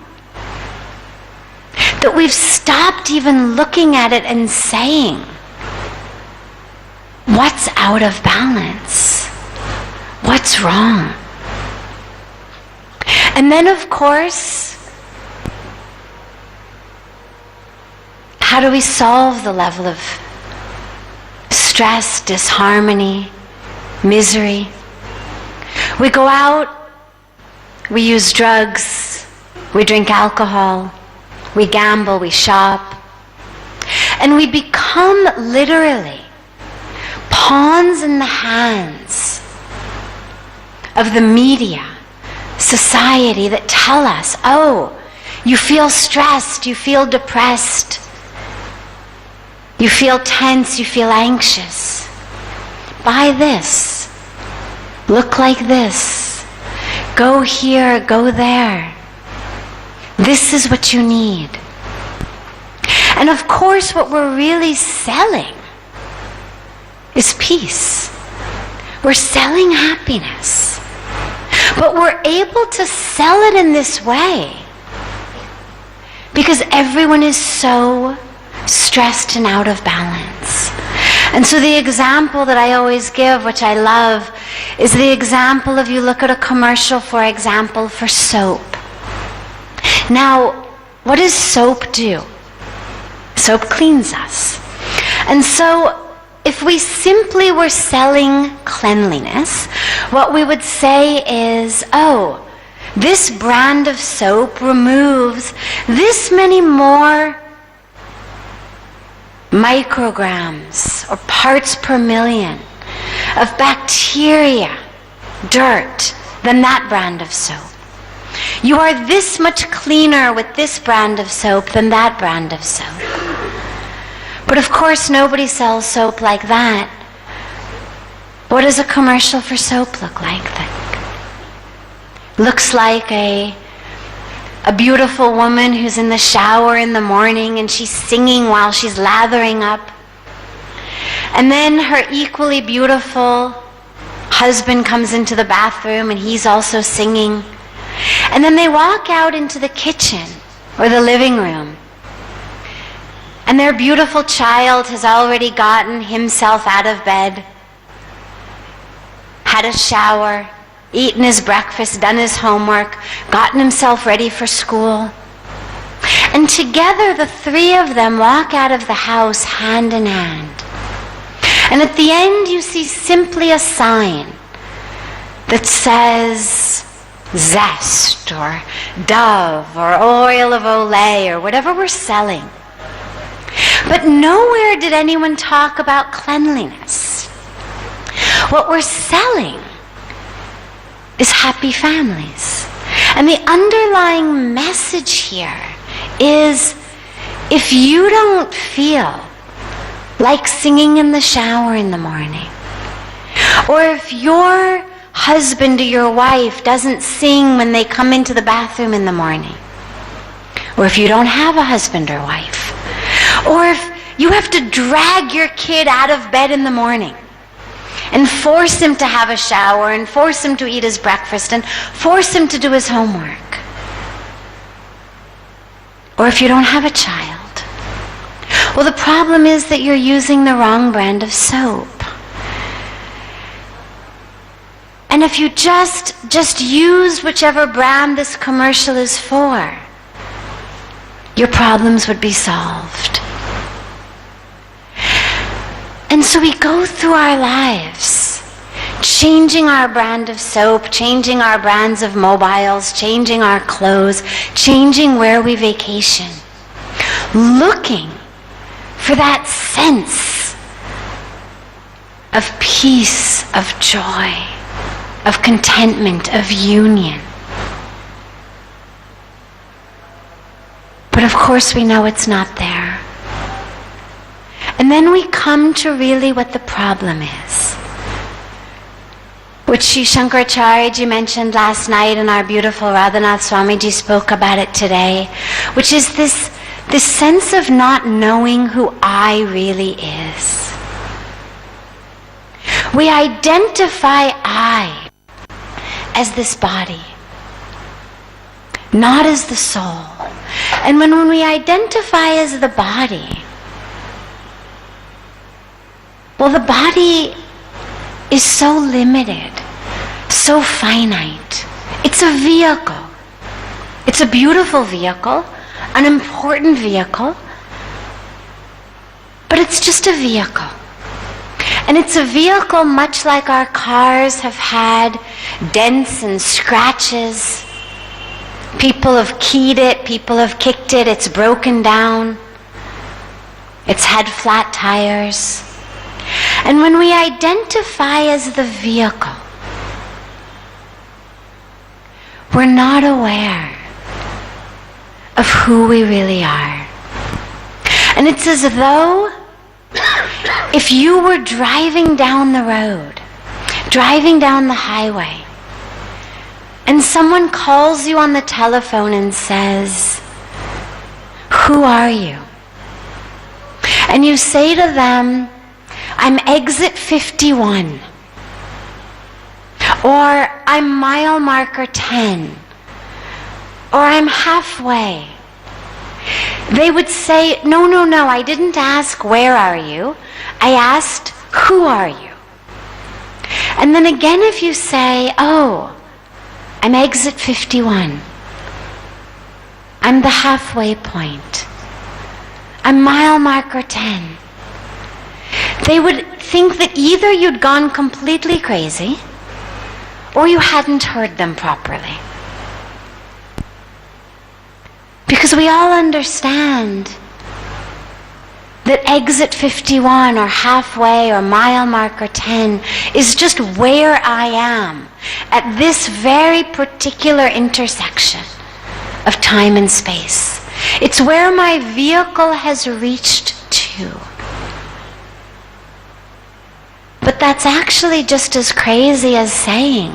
that we've stopped even looking at it and saying, what's out of balance? What's wrong? And then, of course, how do we solve the level of stress, disharmony, misery? We go out, we use drugs, we drink alcohol, we gamble, we shop, and we become literally pawns in the hands of the media, society that tell us, oh, you feel stressed, you feel depressed, you feel tense, you feel anxious. Buy this, look like this, go here, go there. This is what you need. And of course, what we're really selling is peace. We're selling happiness. But we're able to sell it in this way because everyone is so stressed and out of balance. And so the example that I always give, which I love, is the example of, you look at a commercial, for example, for soap. Now, what does soap do? Soap cleans us. And so, if we simply were selling cleanliness, what we would say is, oh, this brand of soap removes this many more micrograms or parts per million of bacteria, dirt, than that brand of soap. You are this much cleaner with this brand of soap than that brand of soap. But of course, nobody sells soap like that. What does a commercial for soap look like then? Looks like a beautiful woman who's in the shower in the morning and she's singing while she's lathering up. And then her equally beautiful husband comes into the bathroom and he's also singing. And then they walk out into the kitchen or the living room. And their beautiful child has already gotten himself out of bed, had a shower, eaten his breakfast, done his homework, gotten himself ready for school. And together the three of them walk out of the house hand in hand. And at the end you see simply a sign that says Zest or Dove or Oil of Olay or whatever we're selling. But nowhere did anyone talk about cleanliness. What we're selling is happy families. And the underlying message here is, if you don't feel like singing in the shower in the morning, or if your husband or your wife doesn't sing when they come into the bathroom in the morning, or if you don't have a husband or wife, or if you have to drag your kid out of bed in the morning and force him to have a shower and force him to eat his breakfast and force him to do his homework, or if you don't have a child, well, the problem is that you're using the wrong brand of soap. And if you just use whichever brand this commercial is for, your problems would be solved. And so we go through our lives, changing our brand of soap, changing our brands of mobiles, changing our clothes, changing where we vacation, looking for that sense of peace, of joy, of contentment, of union. But of course we know it's not there. And then we come to really what the problem is, which Sri Shankaracharya mentioned last night, and our beautiful Radhanath Swamiji spoke about it today, which is this sense of not knowing who I really is. We identify I as this body, not as the soul. And when we identify as the body, well, the body is so limited, so finite. It's a vehicle. It's a beautiful vehicle, an important vehicle, but it's just a vehicle. And it's a vehicle much like our cars have had dents and scratches. People have keyed it, people have kicked it, it's broken down. It's had flat tires. And when we identify as the vehicle, we're not aware of who we really are. And it's as though if you were driving down the road, driving down the highway, and someone calls you on the telephone and says, "Who are you?" And you say to them, "I'm exit 51," or "I'm mile marker 10," or "I'm halfway," they would say, no, I didn't ask where are you, I asked who are you. And then again if you say, "Oh, I'm exit 51, I'm the halfway point, I'm mile marker 10," they would think that either you'd gone completely crazy or you hadn't heard them properly. Because we all understand that exit 51 or halfway or mile marker 10 is just where I am at this very particular intersection of time and space. It's where my vehicle has reached to. But that's actually just as crazy as saying,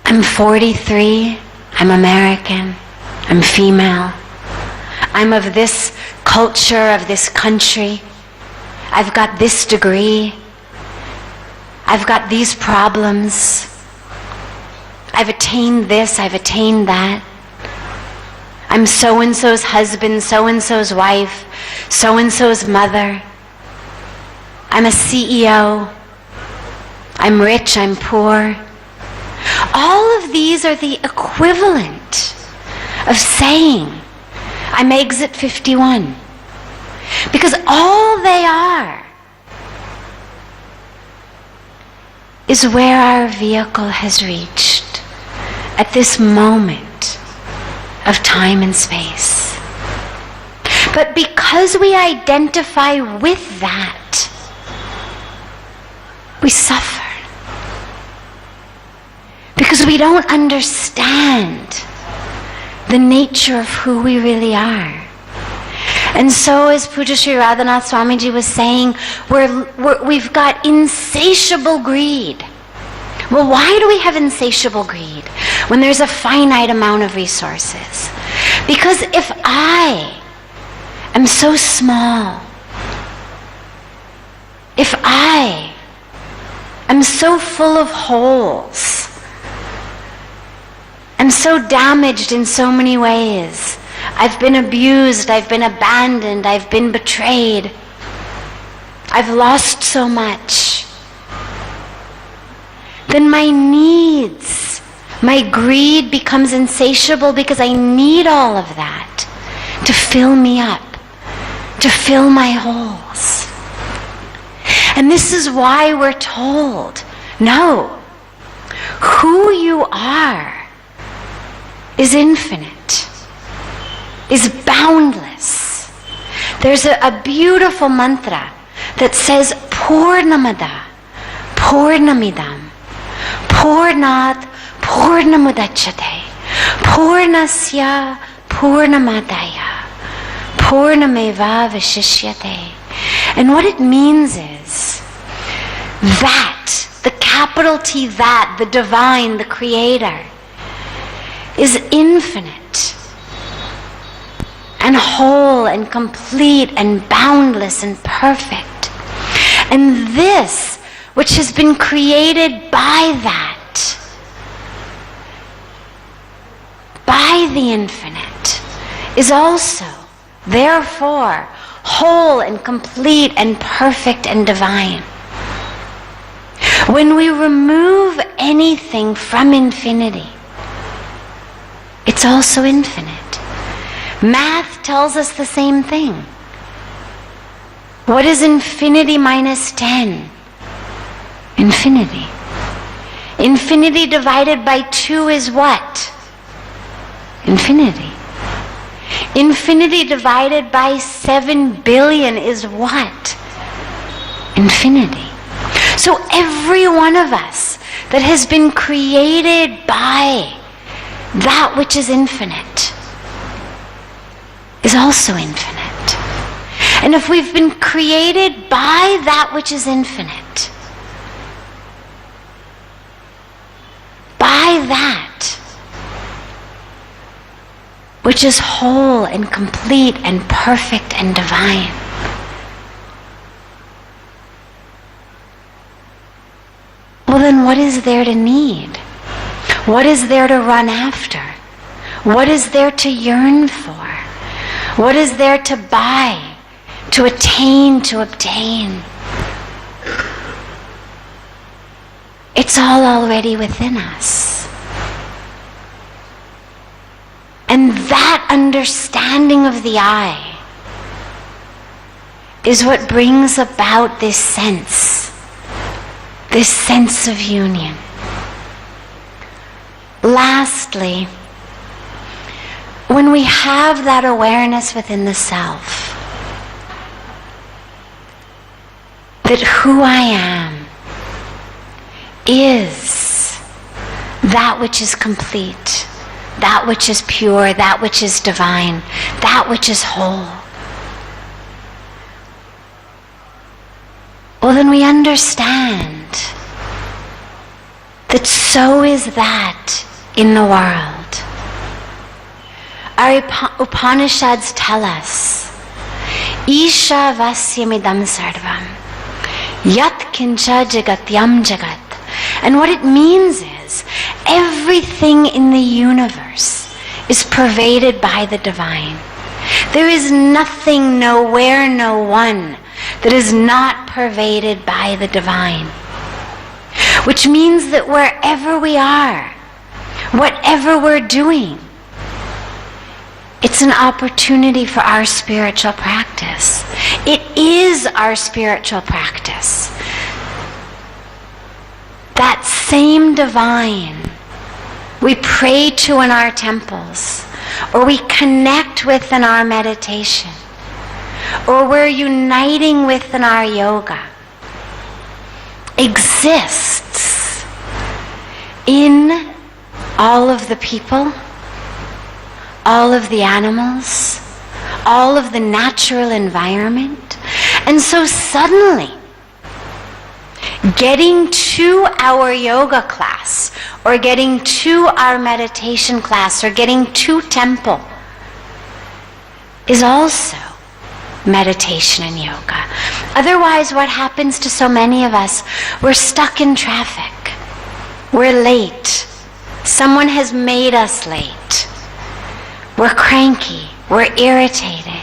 I'm 43, I'm American, I'm female, I'm of this culture, of this country, I've got this degree, I've got these problems, I've attained this, I've attained that, I'm so-and-so's husband, so-and-so's wife, so-and-so's mother, I'm a CEO, I'm rich, I'm poor. All of these are the equivalent of saying, I'm exit 51. Because all they are is where our vehicle has reached at this moment of time and space. But because we identify with that, we suffer. Because we don't understand the nature of who we really are. And so, as Puja Sri Radhanath Swamiji was saying, we've got insatiable greed. Well, why do we have insatiable greed when there's a finite amount of resources? Because if I am so small, if I am so full of holes, I'm so damaged in so many ways, I've been abused, I've been abandoned, I've been betrayed, I've lost so much, then my needs, my greed becomes insatiable because I need all of that to fill me up, to fill my holes. And this is why we're told, no, who you are is infinite. is boundless. There's a beautiful mantra that says Purnamada, Purnamidam, Purnat, Purnamudachyate, Purnasya, Purnamadaya, Purnameva Vishishyate. And what it means is that, the capital T, that, the divine, the creator, is infinite and whole and complete and boundless and perfect. And this, which has been created by that, by the infinite, is also, therefore, whole and complete and perfect and divine. When we remove anything from infinity, it's also infinite. Math tells us the same thing. What is infinity minus 10? Infinity. Infinity divided by 2 is what? Infinity. Infinity divided by 7 billion is what? Infinity. So every one of us that has been created by that which is infinite is also infinite. And if we've been created by that which is infinite, by that which is whole and complete and perfect and divine, well then what is there to need? What is there to run after? What is there to yearn for? What is there to buy, to attain, to obtain? It's all already within us. And that understanding of the I is what brings about this sense of union. Lastly, when we have that awareness within the self, that who I am is that which is complete, that which is pure, that which is divine, that which is whole, well then we understand that so is that in the world. Our Upanishads tell us, Isha vasyamidam sarvam, yat kincha jagatyam jagat. And what it means is, everything in the universe is pervaded by the divine. There is nothing, nowhere, no one that is not pervaded by the divine. Which means that wherever we are, whatever we're doing, it's an opportunity for our spiritual practice. It is our spiritual practice. That same divine we pray to in our temples, or we connect with in our meditation, or we're uniting with in our yoga, exists in all of the people, all of the animals, all of the natural environment. And so suddenly, getting to our yoga class, or getting to our meditation class, or getting to temple is also meditation and yoga. Otherwise, what happens to so many of us? We're stuck in traffic. We're late. Someone has made us late. We're cranky. We're irritated.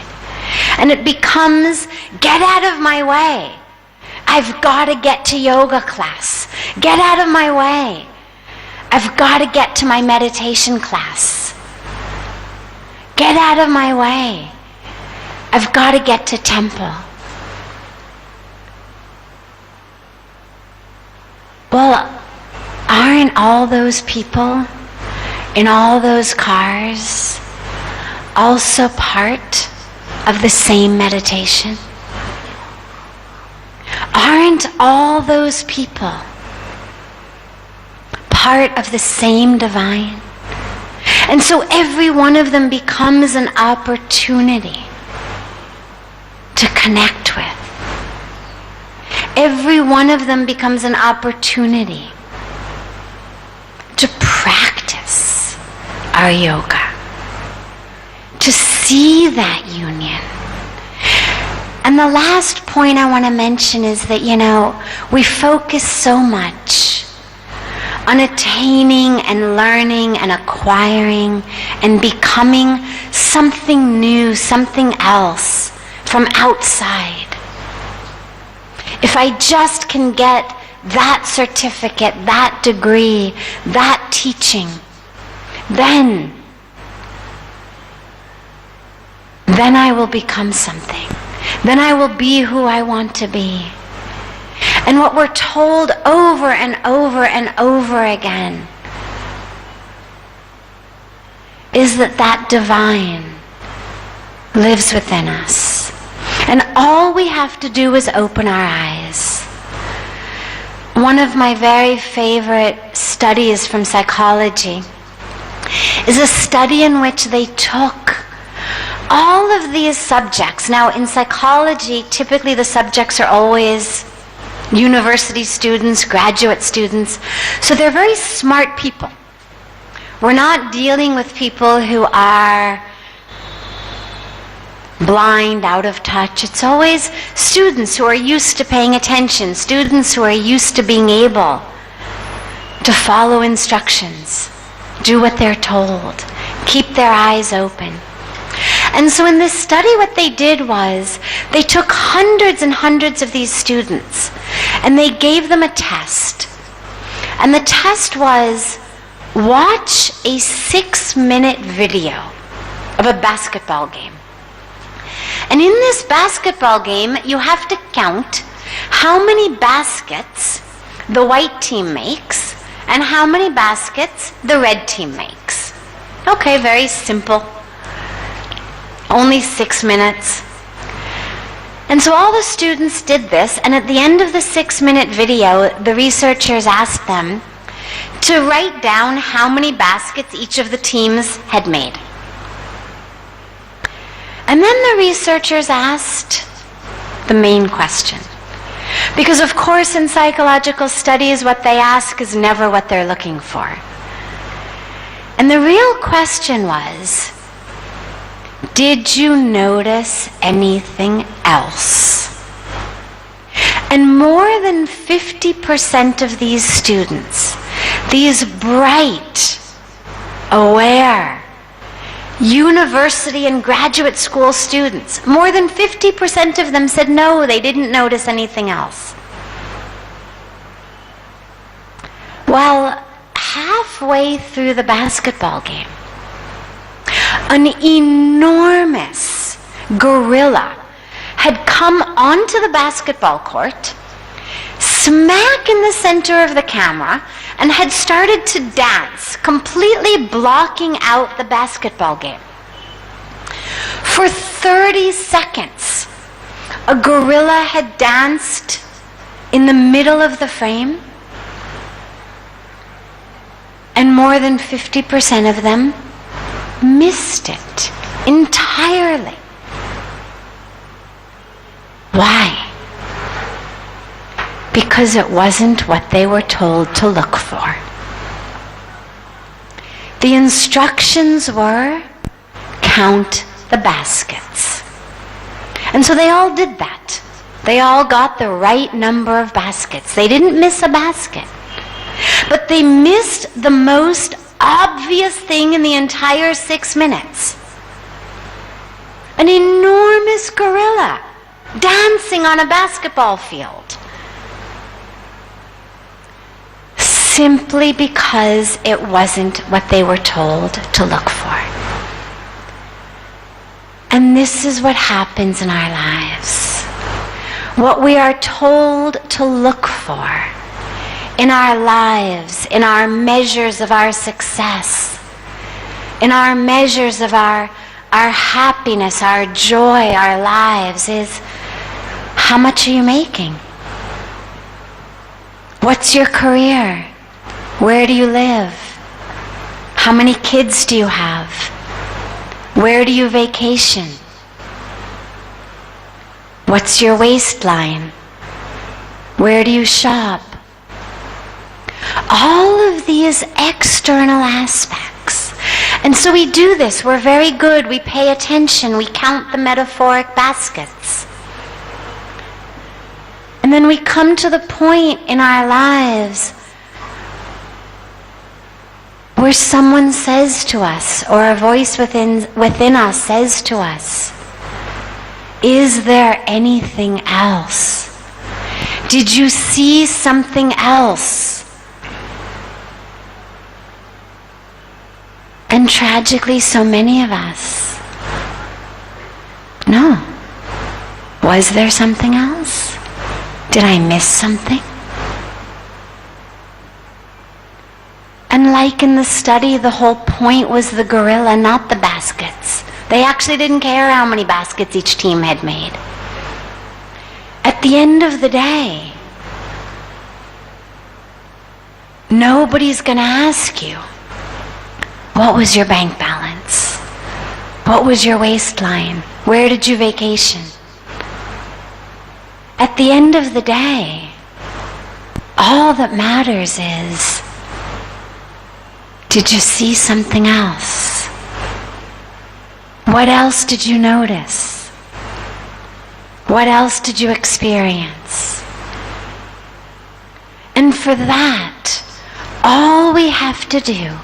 And it becomes, get out of my way. I've got to get to yoga class. Get out of my way. I've got to get to my meditation class. Get out of my way. I've got to get to temple. Well, aren't all those people in all those cars, also part of the same meditation? Aren't all those people part of the same divine? And so every one of them becomes an opportunity to connect with. Every one of them becomes an opportunity to practice our yoga, to see that union. And the last point I want to mention is that, we focus so much on attaining and learning and acquiring and becoming something new, something else from outside. If I just can get that certificate, that degree, that teaching, then I will become something. Then I will be who I want to be. And what we're told over and over and over again is that divine lives within us. And all we have to do is open our eyes. One of my very favorite studies from psychology is a study in which they took all of these subjects. Now, in psychology, typically the subjects are always university students, graduate students. So they're very smart people. We're not dealing with people who are blind, out of touch. It's always students who are used to paying attention, students who are used to being able to follow instructions, do what they're told, keep their eyes open. And so in this study, what they did was they took hundreds and hundreds of these students and they gave them a test. And the test was, watch a 6-minute video of a basketball game. And in this basketball game, you have to count how many baskets the white team makes and how many baskets the red team makes. Okay, very simple. Only 6 minutes. And so all the students did this, and at the end of the 6-minute video, the researchers asked them to write down how many baskets each of the teams had made. And then the researchers asked the main question. Because of course in psychological studies what they ask is never what they're looking for. And the real question was, did you notice anything else? And more than 50% of these students, these bright, aware, university and graduate school students, more than 50% of them said no, they didn't notice anything else. Well, halfway through the basketball game, an enormous gorilla had come onto the basketball court, smack in the center of the camera, and had started to dance, completely blocking out the basketball game. For 30 seconds, a gorilla had danced in the middle of the frame, and more than 50% of them missed it entirely. Why? Because it wasn't what they were told to look for. The instructions were, count the baskets. And so they all did that. They all got the right number of baskets. They didn't miss a basket. But they missed the most obvious thing in the entire 6 minutes. An enormous gorilla dancing on a basketball field. Simply because it wasn't what they were told to look for. And this is what happens in our lives. What we are told to look for in our lives, in our measures of our success, in our measures of our our happiness, our joy, our lives is how much are you making? What's your career? Where do you live? How many kids do you have? Where do you vacation? What's your waistline? Where do you shop? All of these external aspects. And so we do this. We're very good. We pay attention. We count the metaphoric baskets. And then we come to the point in our lives where someone says to us, or a voice within us says to us, is there anything else? Did you see something else? And tragically, so many of us, no. Was there something else? Did I miss something? And like in the study, the whole point was the gorilla, not the baskets. They actually didn't care how many baskets each team had made. At the end of the day, nobody's going to ask you, what was your bank balance? What was your waistline? Where did you vacation? At the end of the day, all that matters is, did you see something else? What else did you notice? What else did you experience? And for that, all we have to do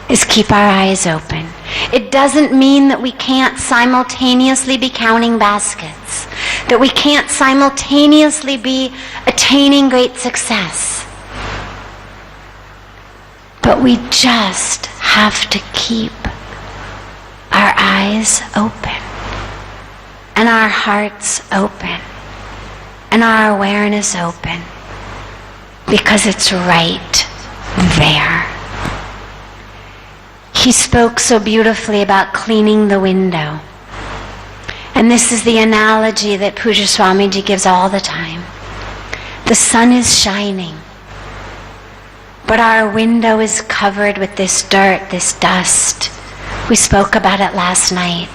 is keep our eyes open. It doesn't mean that we can't simultaneously be counting baskets, that we can't simultaneously be attaining great success. But we just have to keep our eyes open and our hearts open and our awareness open, because it's right there. He spoke so beautifully about cleaning the window. And this is the analogy that Pujya Swamiji gives all the time. The sun is shining, but our window is covered with this dirt, this dust. We spoke about it last night.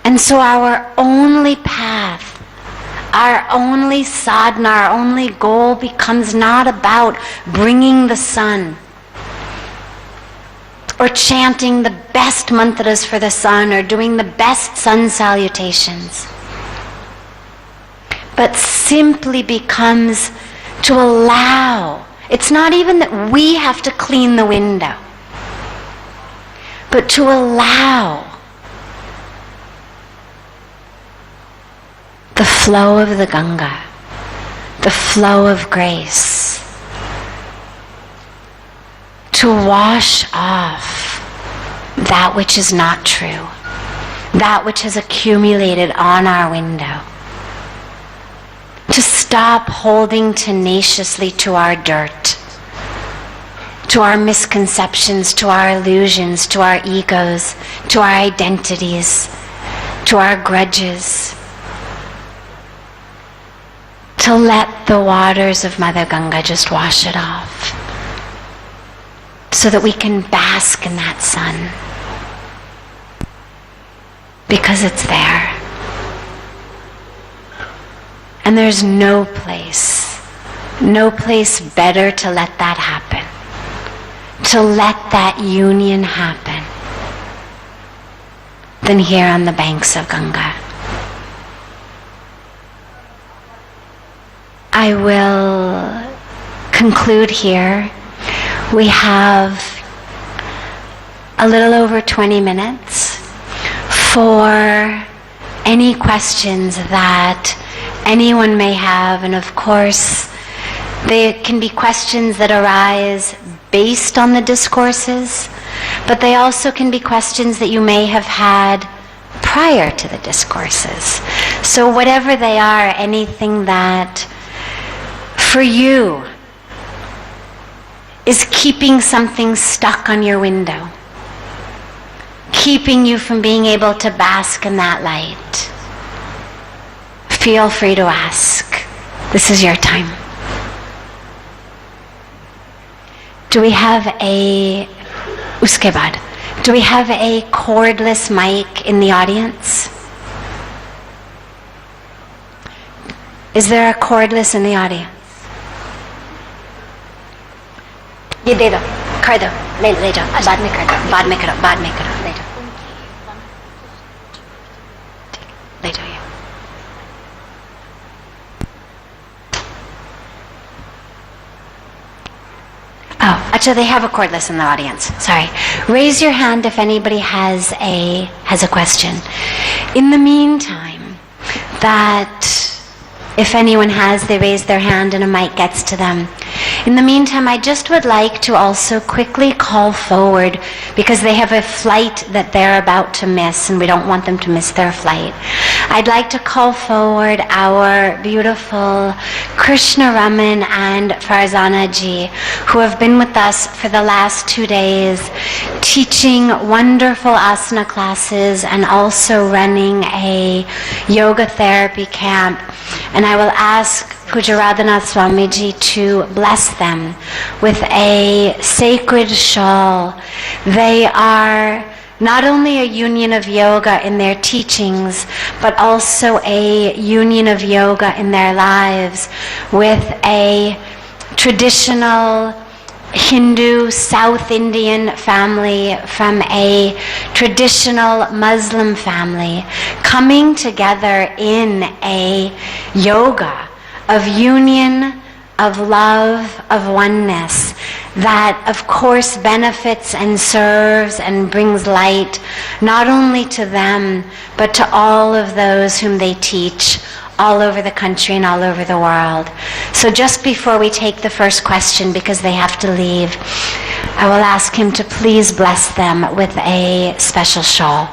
And so our only path, our only sadhana, our only goal becomes not about bringing the sun or chanting the best mantras for the sun or doing the best sun salutations, but simply becomes to allow. It's not even that we have to clean the window, but to allow the flow of the Ganga, the flow of grace, to wash off that which is not true, that which has accumulated on our window, to stop holding tenaciously to our dirt, to our misconceptions, to our illusions, to our egos, to our identities, to our grudges, to let the waters of Mother Ganga just wash it off, so that we can bask in that sun, because it's there. And there's no place better to let that happen, to let that union happen, than here on the banks of Ganga. I will conclude here. We have a little over 20 minutes for any questions that anyone may have. And of course, they can be questions that arise based on the discourses, but they also can be questions that you may have had prior to the discourses. So whatever they are, anything that for you is keeping something stuck on your window, keeping you from being able to bask in that light, feel free to ask. This is your time. Do we have a uske baad? Do we have a cordless mic in the audience? Is there a cordless in the audience? ये दे दो, कर दो, ले जाओ, बाद में करो, ले जाओ, ले जाओ ये. Oh, actually they have a cordless in the audience. Sorry. Raise your hand if anybody has a question. In the meantime, if anyone has, they raise their hand and a mic gets to them. In the meantime, I just would like to also quickly call forward, because they have a flight that they're about to miss and we don't want them to miss their flight. I'd like to call forward our beautiful Krishna Raman and Farzana ji, who have been with us for the last 2 days, teaching wonderful asana classes and also running a yoga therapy camp. And I will ask Puja Radhanath Swamiji to bless them with a sacred shawl. They are not only a union of yoga in their teachings, but also a union of yoga in their lives with a traditional Hindu South Indian family from a traditional Muslim family, coming together in a yoga of union, of love, of oneness, that of course benefits and serves and brings light not only to them, but to all of those whom they teach all over the country and all over the world. So just before we take the first question, because they have to leave, I will ask him to please bless them with a special shawl.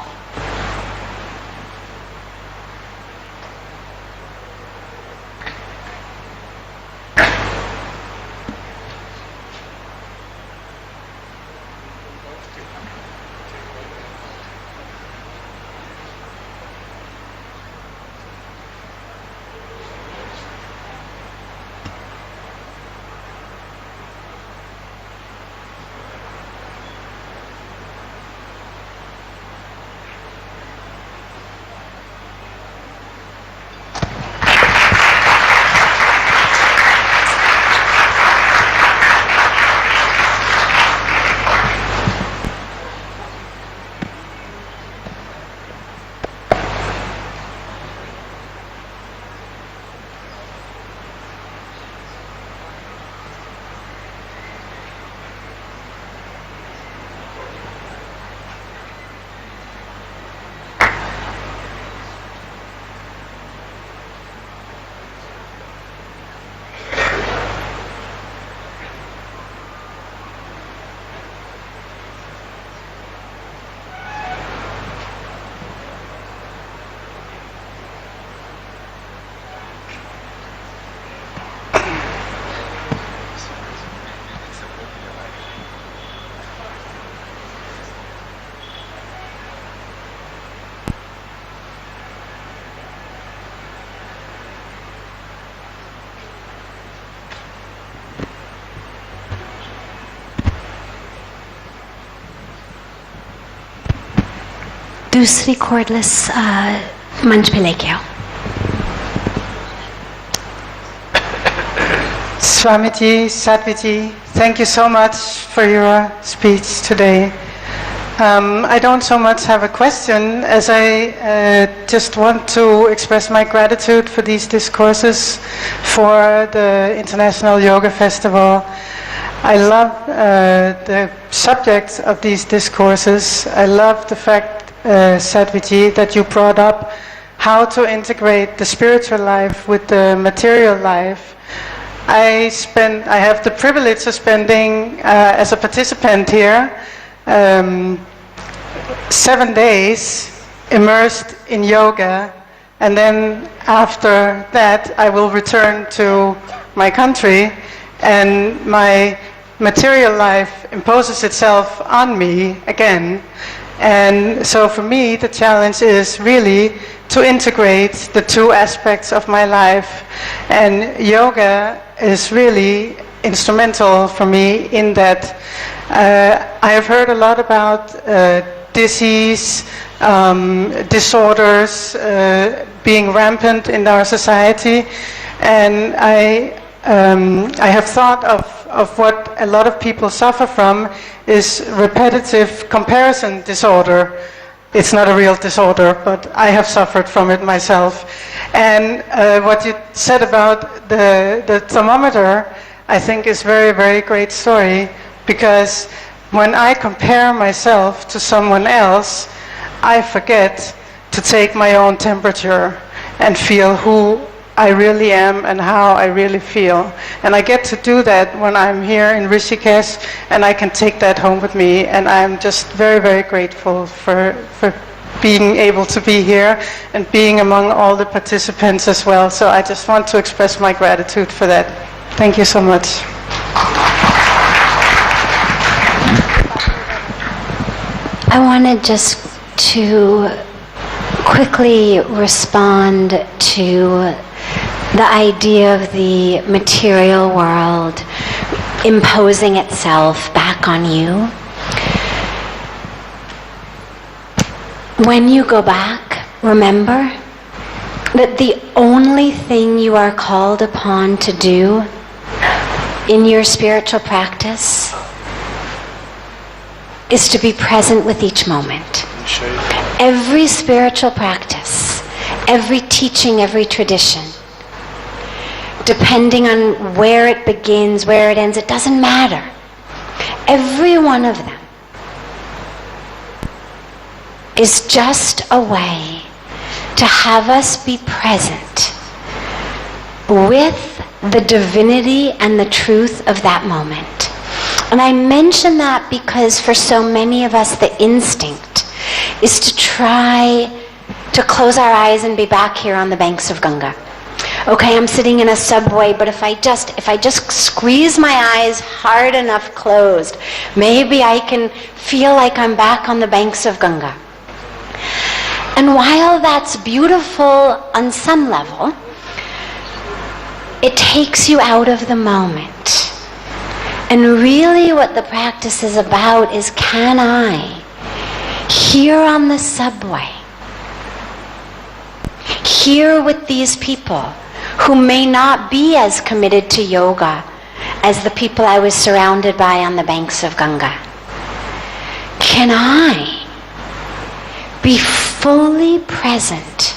दूसरी cordless मंच पे लेके आओ. Swamiji, Sadhviji, thank you so much for your speech today. I don't so much have a question as I just want to express my gratitude for these discourses for the International Yoga Festival. I love the subjects of these discourses. I love the fact, Sadhviji, that you brought up how to integrate the spiritual life with the material life. I have the privilege of spending, as a participant here, 7 days immersed in yoga, and then after that I will return to my country, and my material life imposes itself on me again, And so for me, the challenge is really to integrate the two aspects of my life. And yoga is really instrumental for me in that I have heard a lot about disease, disorders being rampant in our society. And I have thought of what a lot of people suffer from is repetitive comparison disorder. It's not a real disorder, but I have suffered from it myself. And what you said about the thermometer, I think is very, very great story, because when I compare myself to someone else, I forget to take my own temperature and feel who I really am and how I really feel. And I get to do that when I'm here in Rishikesh, and I can take that home with me. And I'm just very, very grateful for being able to be here and being among all the participants as well. So I just want to express my gratitude for that. Thank you so much. I wanted just to quickly respond to the idea of the material world imposing itself back on you. When you go back, remember that the only thing you are called upon to do in your spiritual practice is to be present with each moment. Every spiritual practice, every teaching, every tradition, depending on where it begins, where it ends, it doesn't matter. Every one of them is just a way to have us be present with the divinity and the truth of that moment. And I mention that because for so many of us, the instinct is to try to close our eyes and be back here on the banks of Ganga. Okay, I'm sitting in a subway, but if I just squeeze my eyes hard enough closed, maybe I can feel like I'm back on the banks of Ganga. And while that's beautiful on some level, it takes you out of the moment. And really what the practice is about is, can I, here on the subway, here with these people who may not be as committed to yoga as the people I was surrounded by on the banks of Ganga, can I be fully present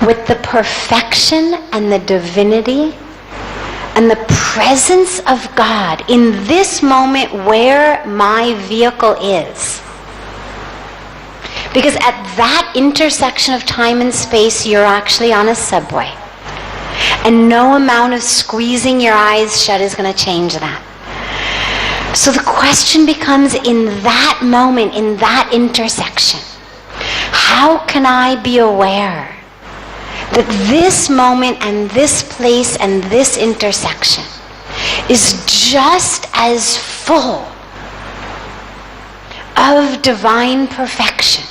with the perfection and the divinity and the presence of God in this moment where my vehicle is? Because at that intersection of time and space, you're actually on a subway. And no amount of squeezing your eyes shut is going to change that. So the question becomes, in that moment, in that intersection, how can I be aware that this moment and this place and this intersection is just as full of divine perfection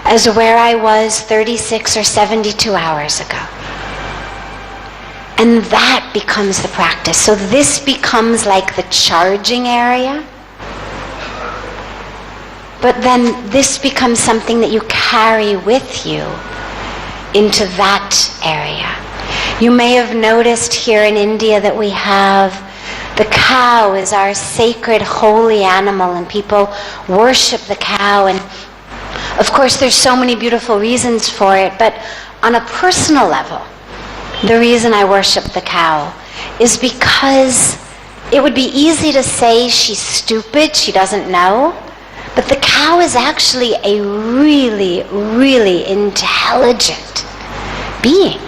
as where I was 36 or 72 hours ago? And that becomes the practice. So this becomes like the charging area. But then this becomes something that you carry with you into that area. You may have noticed here in India that we have the cow is our sacred holy animal, and people worship the cow. And of course there's so many beautiful reasons for it, but on a personal level, the reason I worship the cow is because it would be easy to say she's stupid, she doesn't know. But the cow is actually a really, really intelligent being.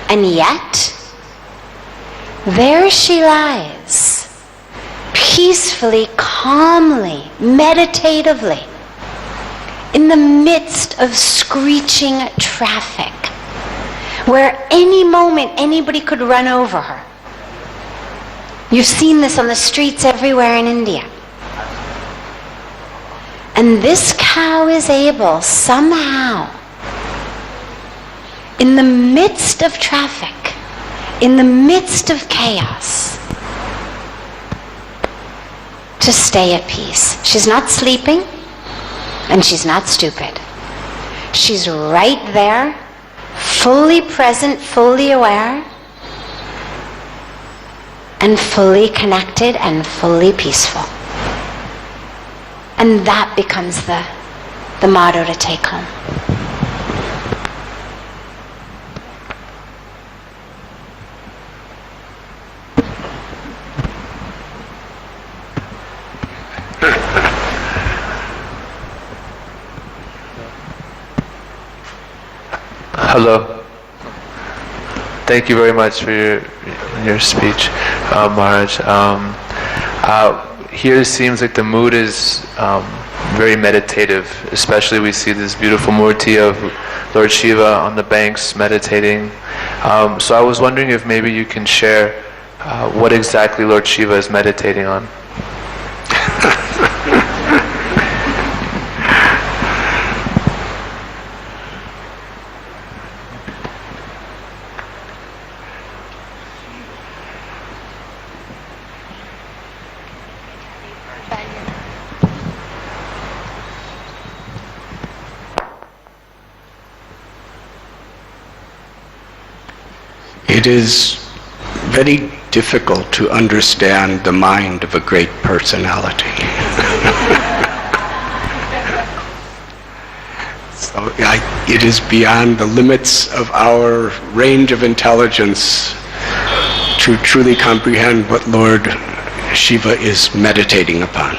And yet, there she lies, peacefully, calmly, meditatively, in the midst of screeching traffic, where any moment anybody could run over her. You've seen this on the streets everywhere in India. And this cow is able somehow, in the midst of traffic, in the midst of chaos, to stay at peace. She's not sleeping, and she's not stupid. She's right there, fully present, fully aware, and fully connected and fully peaceful. And that becomes the motto to take home. Hello. Thank you very much for your speech, Maharaj. Here it seems like the mood is very meditative. Especially we see this beautiful murti of Lord Shiva on the banks meditating. So I was wondering if maybe you can share what exactly Lord Shiva is meditating on. It is very difficult to understand the mind of a great personality. So it is beyond the limits of our range of intelligence to truly comprehend what Lord Shiva is meditating upon.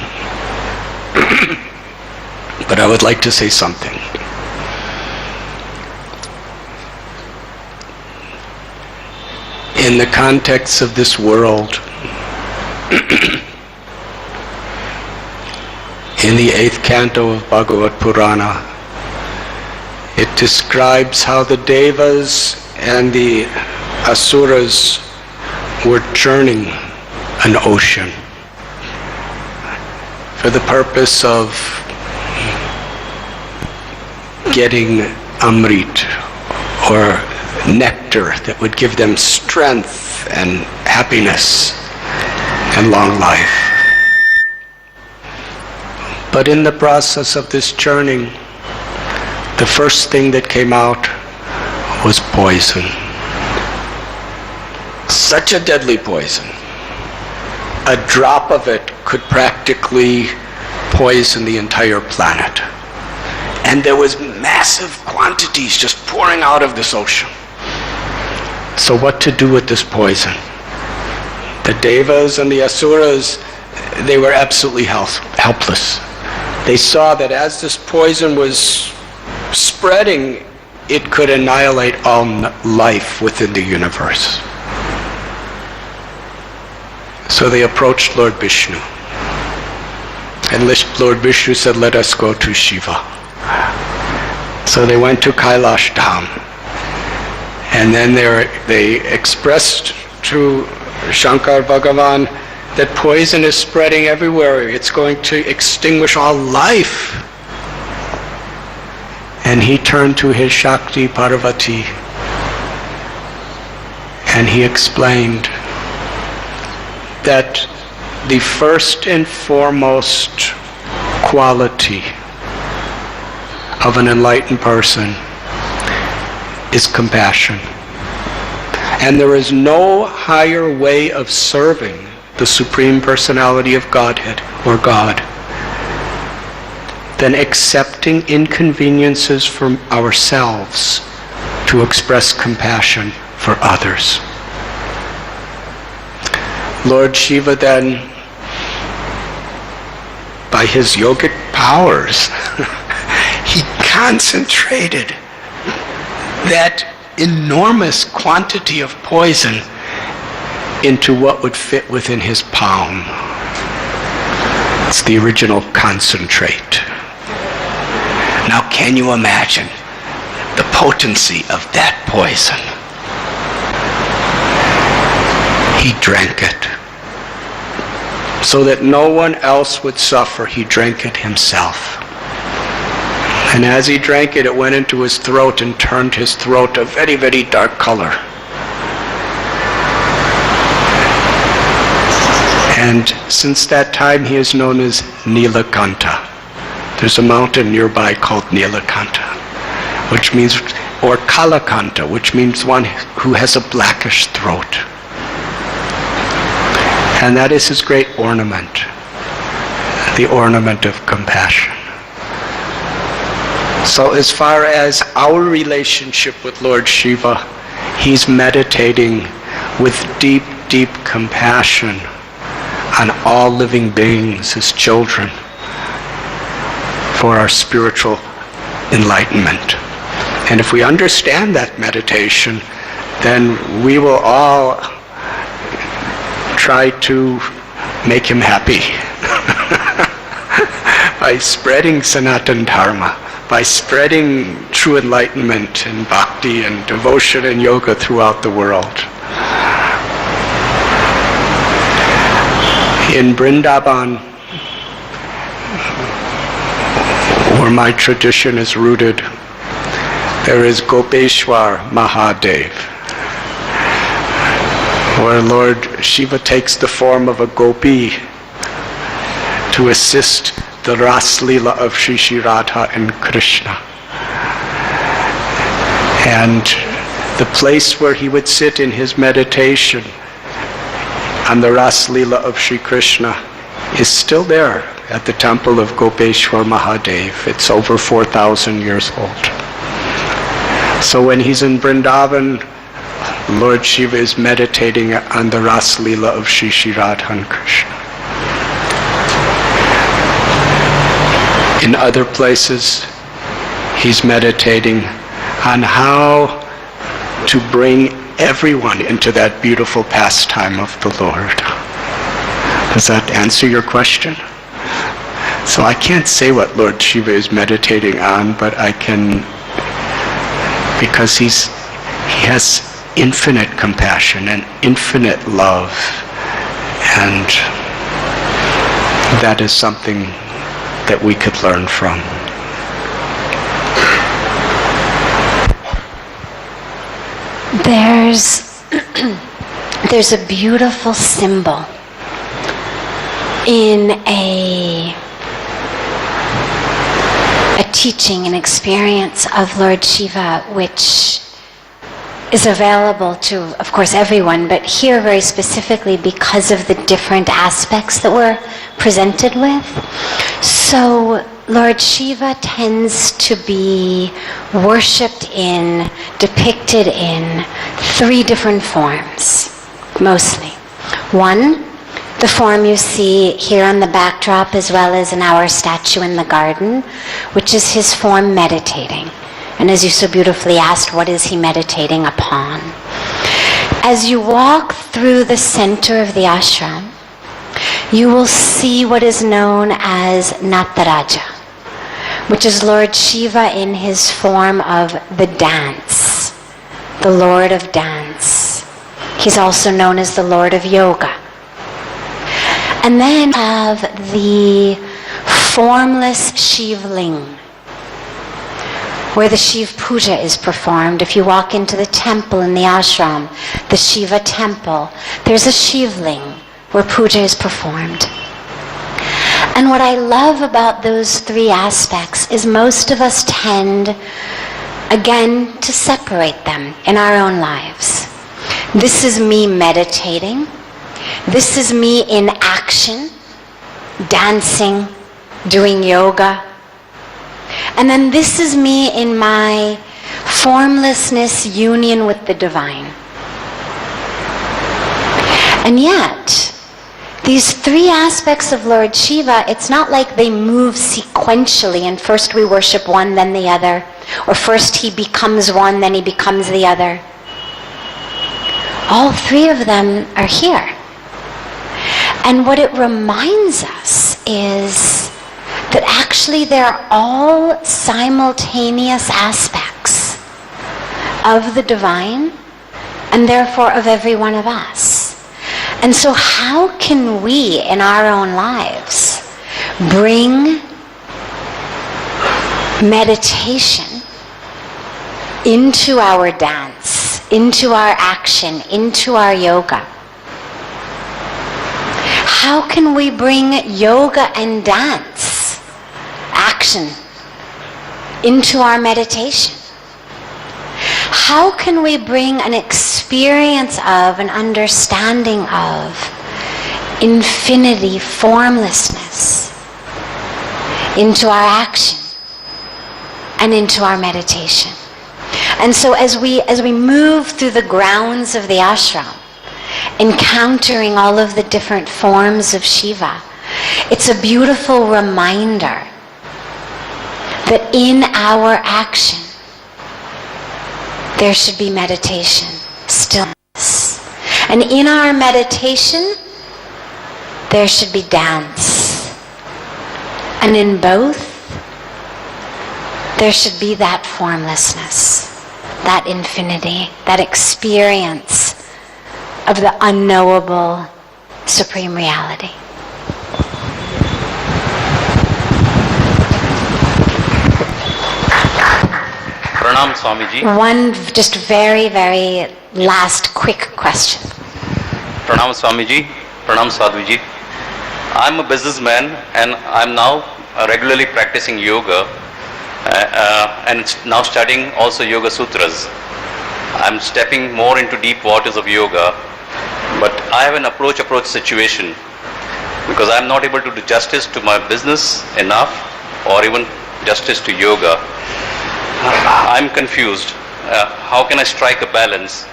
But I would like to say something. In the context of this world, in the 8th canto of Bhagavad Purana, it describes how the Devas and the Asuras were churning an ocean for the purpose of getting Amrit, or nectar that would give them strength and happiness and long life. But in the process of this churning, the first thing that came out was poison. Such a deadly poison. A drop of it could practically poison the entire planet. And there was massive quantities just pouring out of this ocean. So what to do with this poison? The Devas and the Asuras, they were absolutely helpless. They saw that as this poison was spreading, it could annihilate all life within the universe. So they approached Lord Vishnu. And Lord Vishnu said, let us go to Shiva. So they went to Kailash Dham. And then they expressed to Shankar Bhagavan that poison is spreading everywhere. It's going to extinguish all life. And he turned to his Shakti Parvati and he explained that the first and foremost quality of an enlightened person is compassion. And there is no higher way of serving the Supreme Personality of Godhead, or God, than accepting inconveniences from ourselves to express compassion for others. Lord Shiva then, by his yogic powers, he concentrated that enormous quantity of poison into what would fit within his palm. It's the original concentrate. Now can you imagine the potency of that poison? He drank it. So that no one else would suffer, he drank it himself. And as he drank it, it went into his throat and turned his throat a very, very dark color. And since that time, he is known as Nilakanta. There's a mountain nearby called Nilakanta, which means, or Kalakanta, which means one who has a blackish throat. And that is his great ornament, the ornament of compassion. So as far as our relationship with Lord Shiva, he's meditating with deep, deep compassion on all living beings, his children, for our spiritual enlightenment. And if we understand that meditation, then we will all try to make him happy by spreading Sanatana Dharma, by spreading true enlightenment and bhakti and devotion and yoga throughout the world. In Vrindavan, where my tradition is rooted, there is Gopeshwar Mahadev, where Lord Shiva takes the form of a gopi to assist the Ras Leela of Shri Shri Radha and Krishna. And the place where he would sit in his meditation on the Ras Leela of Shri Krishna is still there at the temple of Gopeshwar Mahadev. It's over 4,000 years old. So when he's in Vrindavan, Lord Shiva is meditating on the Ras Leela of Shri Shri Radha and Krishna. In other places, he's meditating on how to bring everyone into that beautiful pastime of the Lord. Does that answer your question? So I can't say what Lord Shiva is meditating on, but I can, because he has infinite compassion and infinite love, and that is something that we could learn from. There's a beautiful symbol in a teaching and experience of Lord Shiva, which is available to, of course, everyone, but here very specifically because of the different aspects that we're presented with. So Lord Shiva tends to be worshipped in, depicted in 3 different forms, mostly. One, the form you see here on the backdrop as well as in our statue in the garden, which is his form meditating. And as you so beautifully asked, what is he meditating upon? As you walk through the center of the ashram, you will see what is known as Nataraja, which is Lord Shiva in his form of the dance, the Lord of dance. He's also known as the Lord of yoga. And then have the formless Shivling, where the Shiv Puja is performed. If you walk into the temple in the ashram, the Shiva temple, there's a Shivling where puja is performed. And what I love about those 3 aspects is most of us tend, again, to separate them in our own lives. This is me meditating. This is me in action, dancing, doing yoga. And then this is me in my formlessness, union with the divine. And yet, these 3 aspects of Lord Shiva, it's not like they move sequentially and first we worship one, then the other. Or first he becomes one, then he becomes the other. All 3 of them are here. And what it reminds us is that actually they're all simultaneous aspects of the divine and therefore of every one of us. And so how can we in our own lives bring meditation into our dance, into our action, into our yoga? How can we bring yoga and dance, action, into our meditation? How can we bring an experience of, an understanding of infinity, formlessness into our action and into our meditation? And so as we move through the grounds of the ashram, encountering all of the different forms of Shiva, it's a beautiful reminder that in our action there should be meditation, stillness. And in our meditation there should be dance. And in both there should be that formlessness, that infinity, that experience of the unknowable supreme reality. Pranam Swamiji. One just very, very last quick question. Pranam Swamiji. Pranam Sadhuji. I'm a businessman and I'm now regularly practicing yoga and now studying also Yoga Sutras. I'm stepping more into deep waters of yoga, but I have an approach situation because I'm not able to do justice to my business enough or even justice to yoga. I'm confused. How can I strike a balance?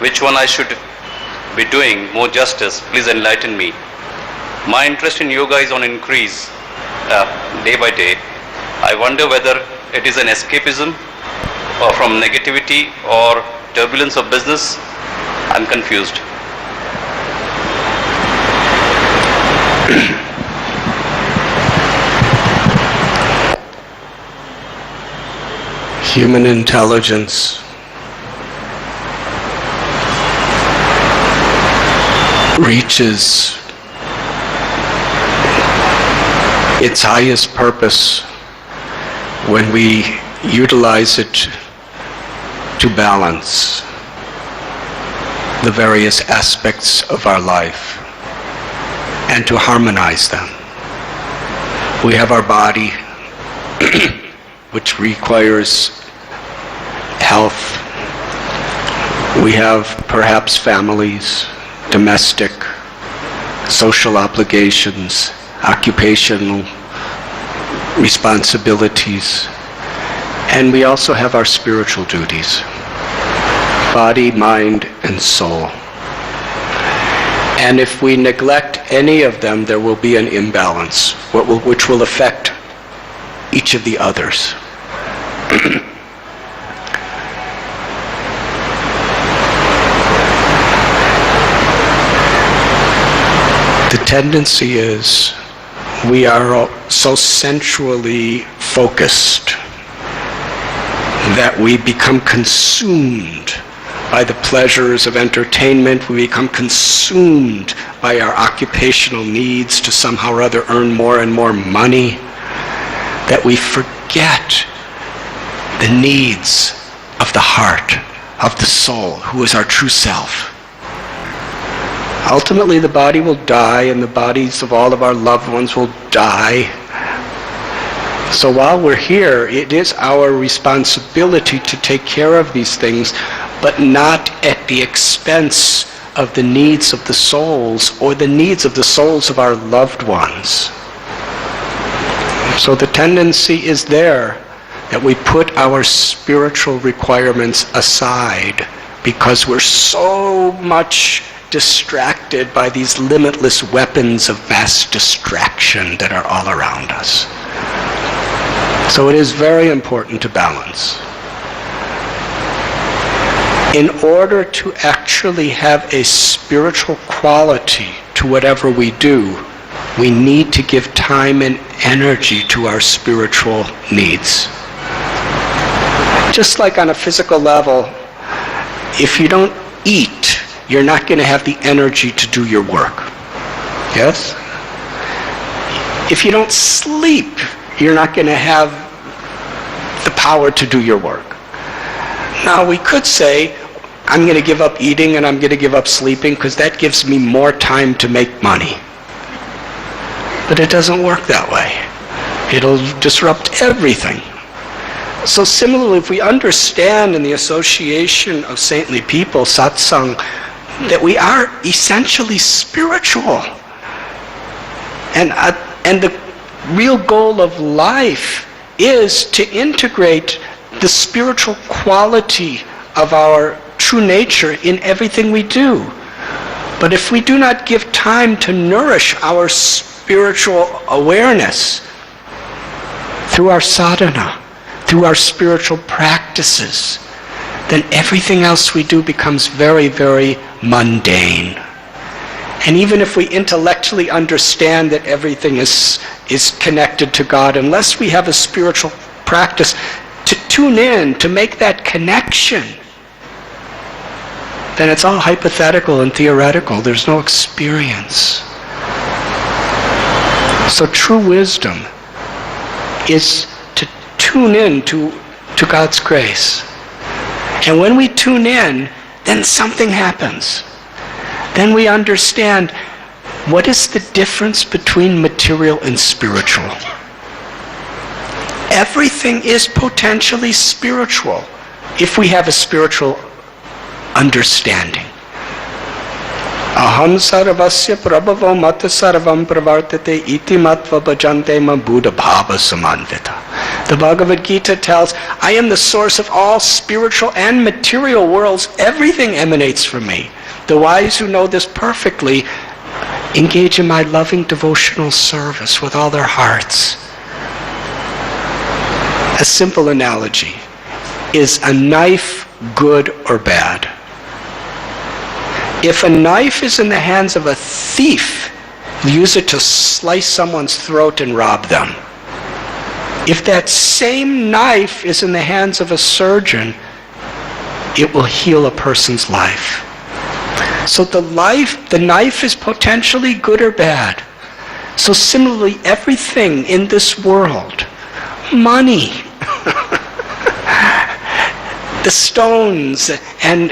Which one I should be doing more justice? Please enlighten me. My interest in yoga is on increase day by day. I wonder whether it is an escapism or from negativity or turbulence of business. I'm confused. Human intelligence reaches its highest purpose when we utilize it to balance the various aspects of our life and to harmonize them. We have our body, which requires health. We have perhaps families, domestic, social obligations, occupational responsibilities, and we also have our spiritual duties, body, mind, and soul. And if we neglect any of them, there will be an imbalance, which will affect each of the others. The tendency is we are so sensually focused that we become consumed by the pleasures of entertainment. We become consumed by our occupational needs to somehow or other earn more and more money, that we forget the needs of the heart, of the soul, who is our true self. Ultimately, the body will die, and the bodies of all of our loved ones will die. So while we're here, it is our responsibility to take care of these things, but not at the expense of the needs of the souls or the needs of the souls of our loved ones. So the tendency is there that we put our spiritual requirements aside because we're so much distracted by these limitless weapons of mass distraction that are all around us. So it is very important to balance. In order to actually have a spiritual quality to whatever we do, we need to give time and energy to our spiritual needs. Just like on a physical level, if you don't eat, you're not going to have the energy to do your work. Yes? If you don't sleep, you're not going to have the power to do your work. Now we could say, I'm going to give up eating and I'm going to give up sleeping because that gives me more time to make money. But it doesn't work that way. It'll disrupt everything. So similarly, if we understand in the association of saintly people, satsang, that we are essentially spiritual. And the real goal of life is to integrate the spiritual quality of our true nature in everything we do. But if we do not give time to nourish our spiritual awareness through our sadhana, through our spiritual practices, then everything else we do becomes very, very mundane. And even if we intellectually understand that everything is connected to God, unless we have a spiritual practice to tune in, to make that connection, then it's all hypothetical and theoretical. There's no experience. So true wisdom is to tune in to God's grace. And when we tune in, then something happens. Then we understand what is the difference between material and spiritual. Everything is potentially spiritual if we have a spiritual understanding. Aham sarvasya prabhavo mata sarvam pravartate iti matva bhajante ma buddha bhava samanvita. The Bhagavad Gita tells, I am the source of all spiritual and material worlds. Everything emanates from me. The wise who know this perfectly engage in my loving devotional service with all their hearts. A simple analogy. Is a knife good or bad? If a knife is in the hands of a thief, use it to slice someone's throat and rob them. If that same knife is in the hands of a surgeon, it will heal a person's life. So the knife is potentially good or bad. So similarly, everything in this world, money, the stones, and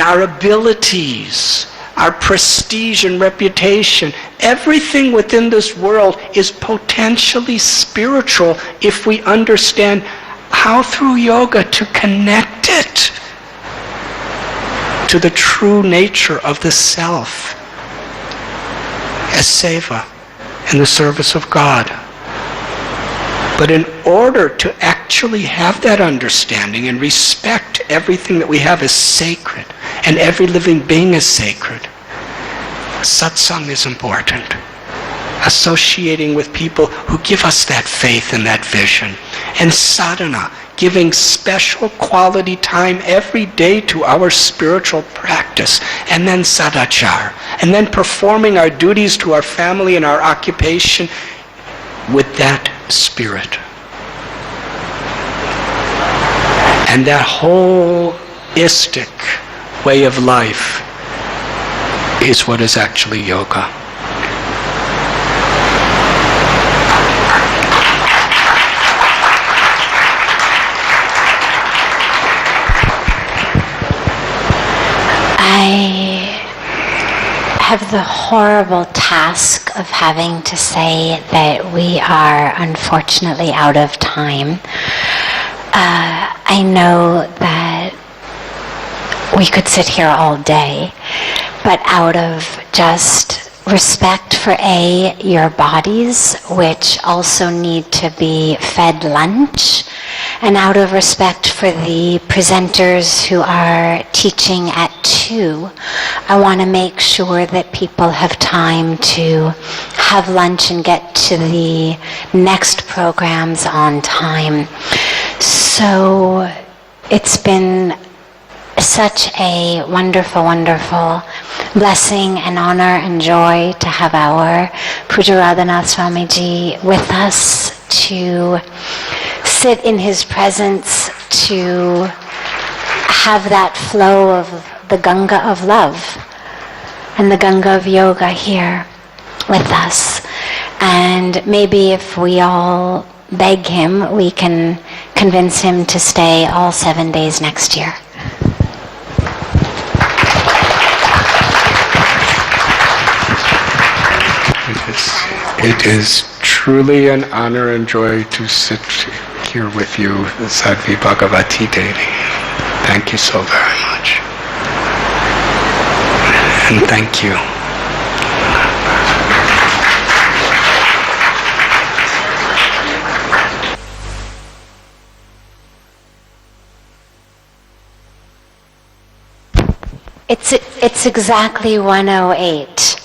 our abilities, our prestige and reputation, everything within this world is potentially spiritual if we understand how through yoga to connect it to the true nature of the self as seva in the service of God. But in order to actually have that understanding and respect everything that we have as sacred, and every living being is sacred, satsang is important. Associating with people who give us that faith and that vision. And sadhana, giving special quality time every day to our spiritual practice. And then sadachar. And then performing our duties to our family and our occupation with that spirit. And that holistic way of life is what is actually yoga. I have the horrible task of having to say that we are unfortunately out of time. I know that we could sit here all day, but out of just respect for your bodies, which also need to be fed lunch, and out of respect for the presenters who are teaching at 2, I want to make sure that people have time to have lunch and get to the next programs on time. So it's been such a wonderful, wonderful blessing and honor and joy to have our Pujaradhana Swamiji with us, to sit in his presence, to have that flow of the Ganga of love and the Ganga of yoga here with us. And maybe if we all beg him, we can convince him to stay all 7 days next year. It is truly an honor and joy to sit here with you, Sadhvi Bhagavati Devi. Thank you so very much. And thank you. It's exactly 1:08.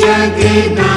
जगदा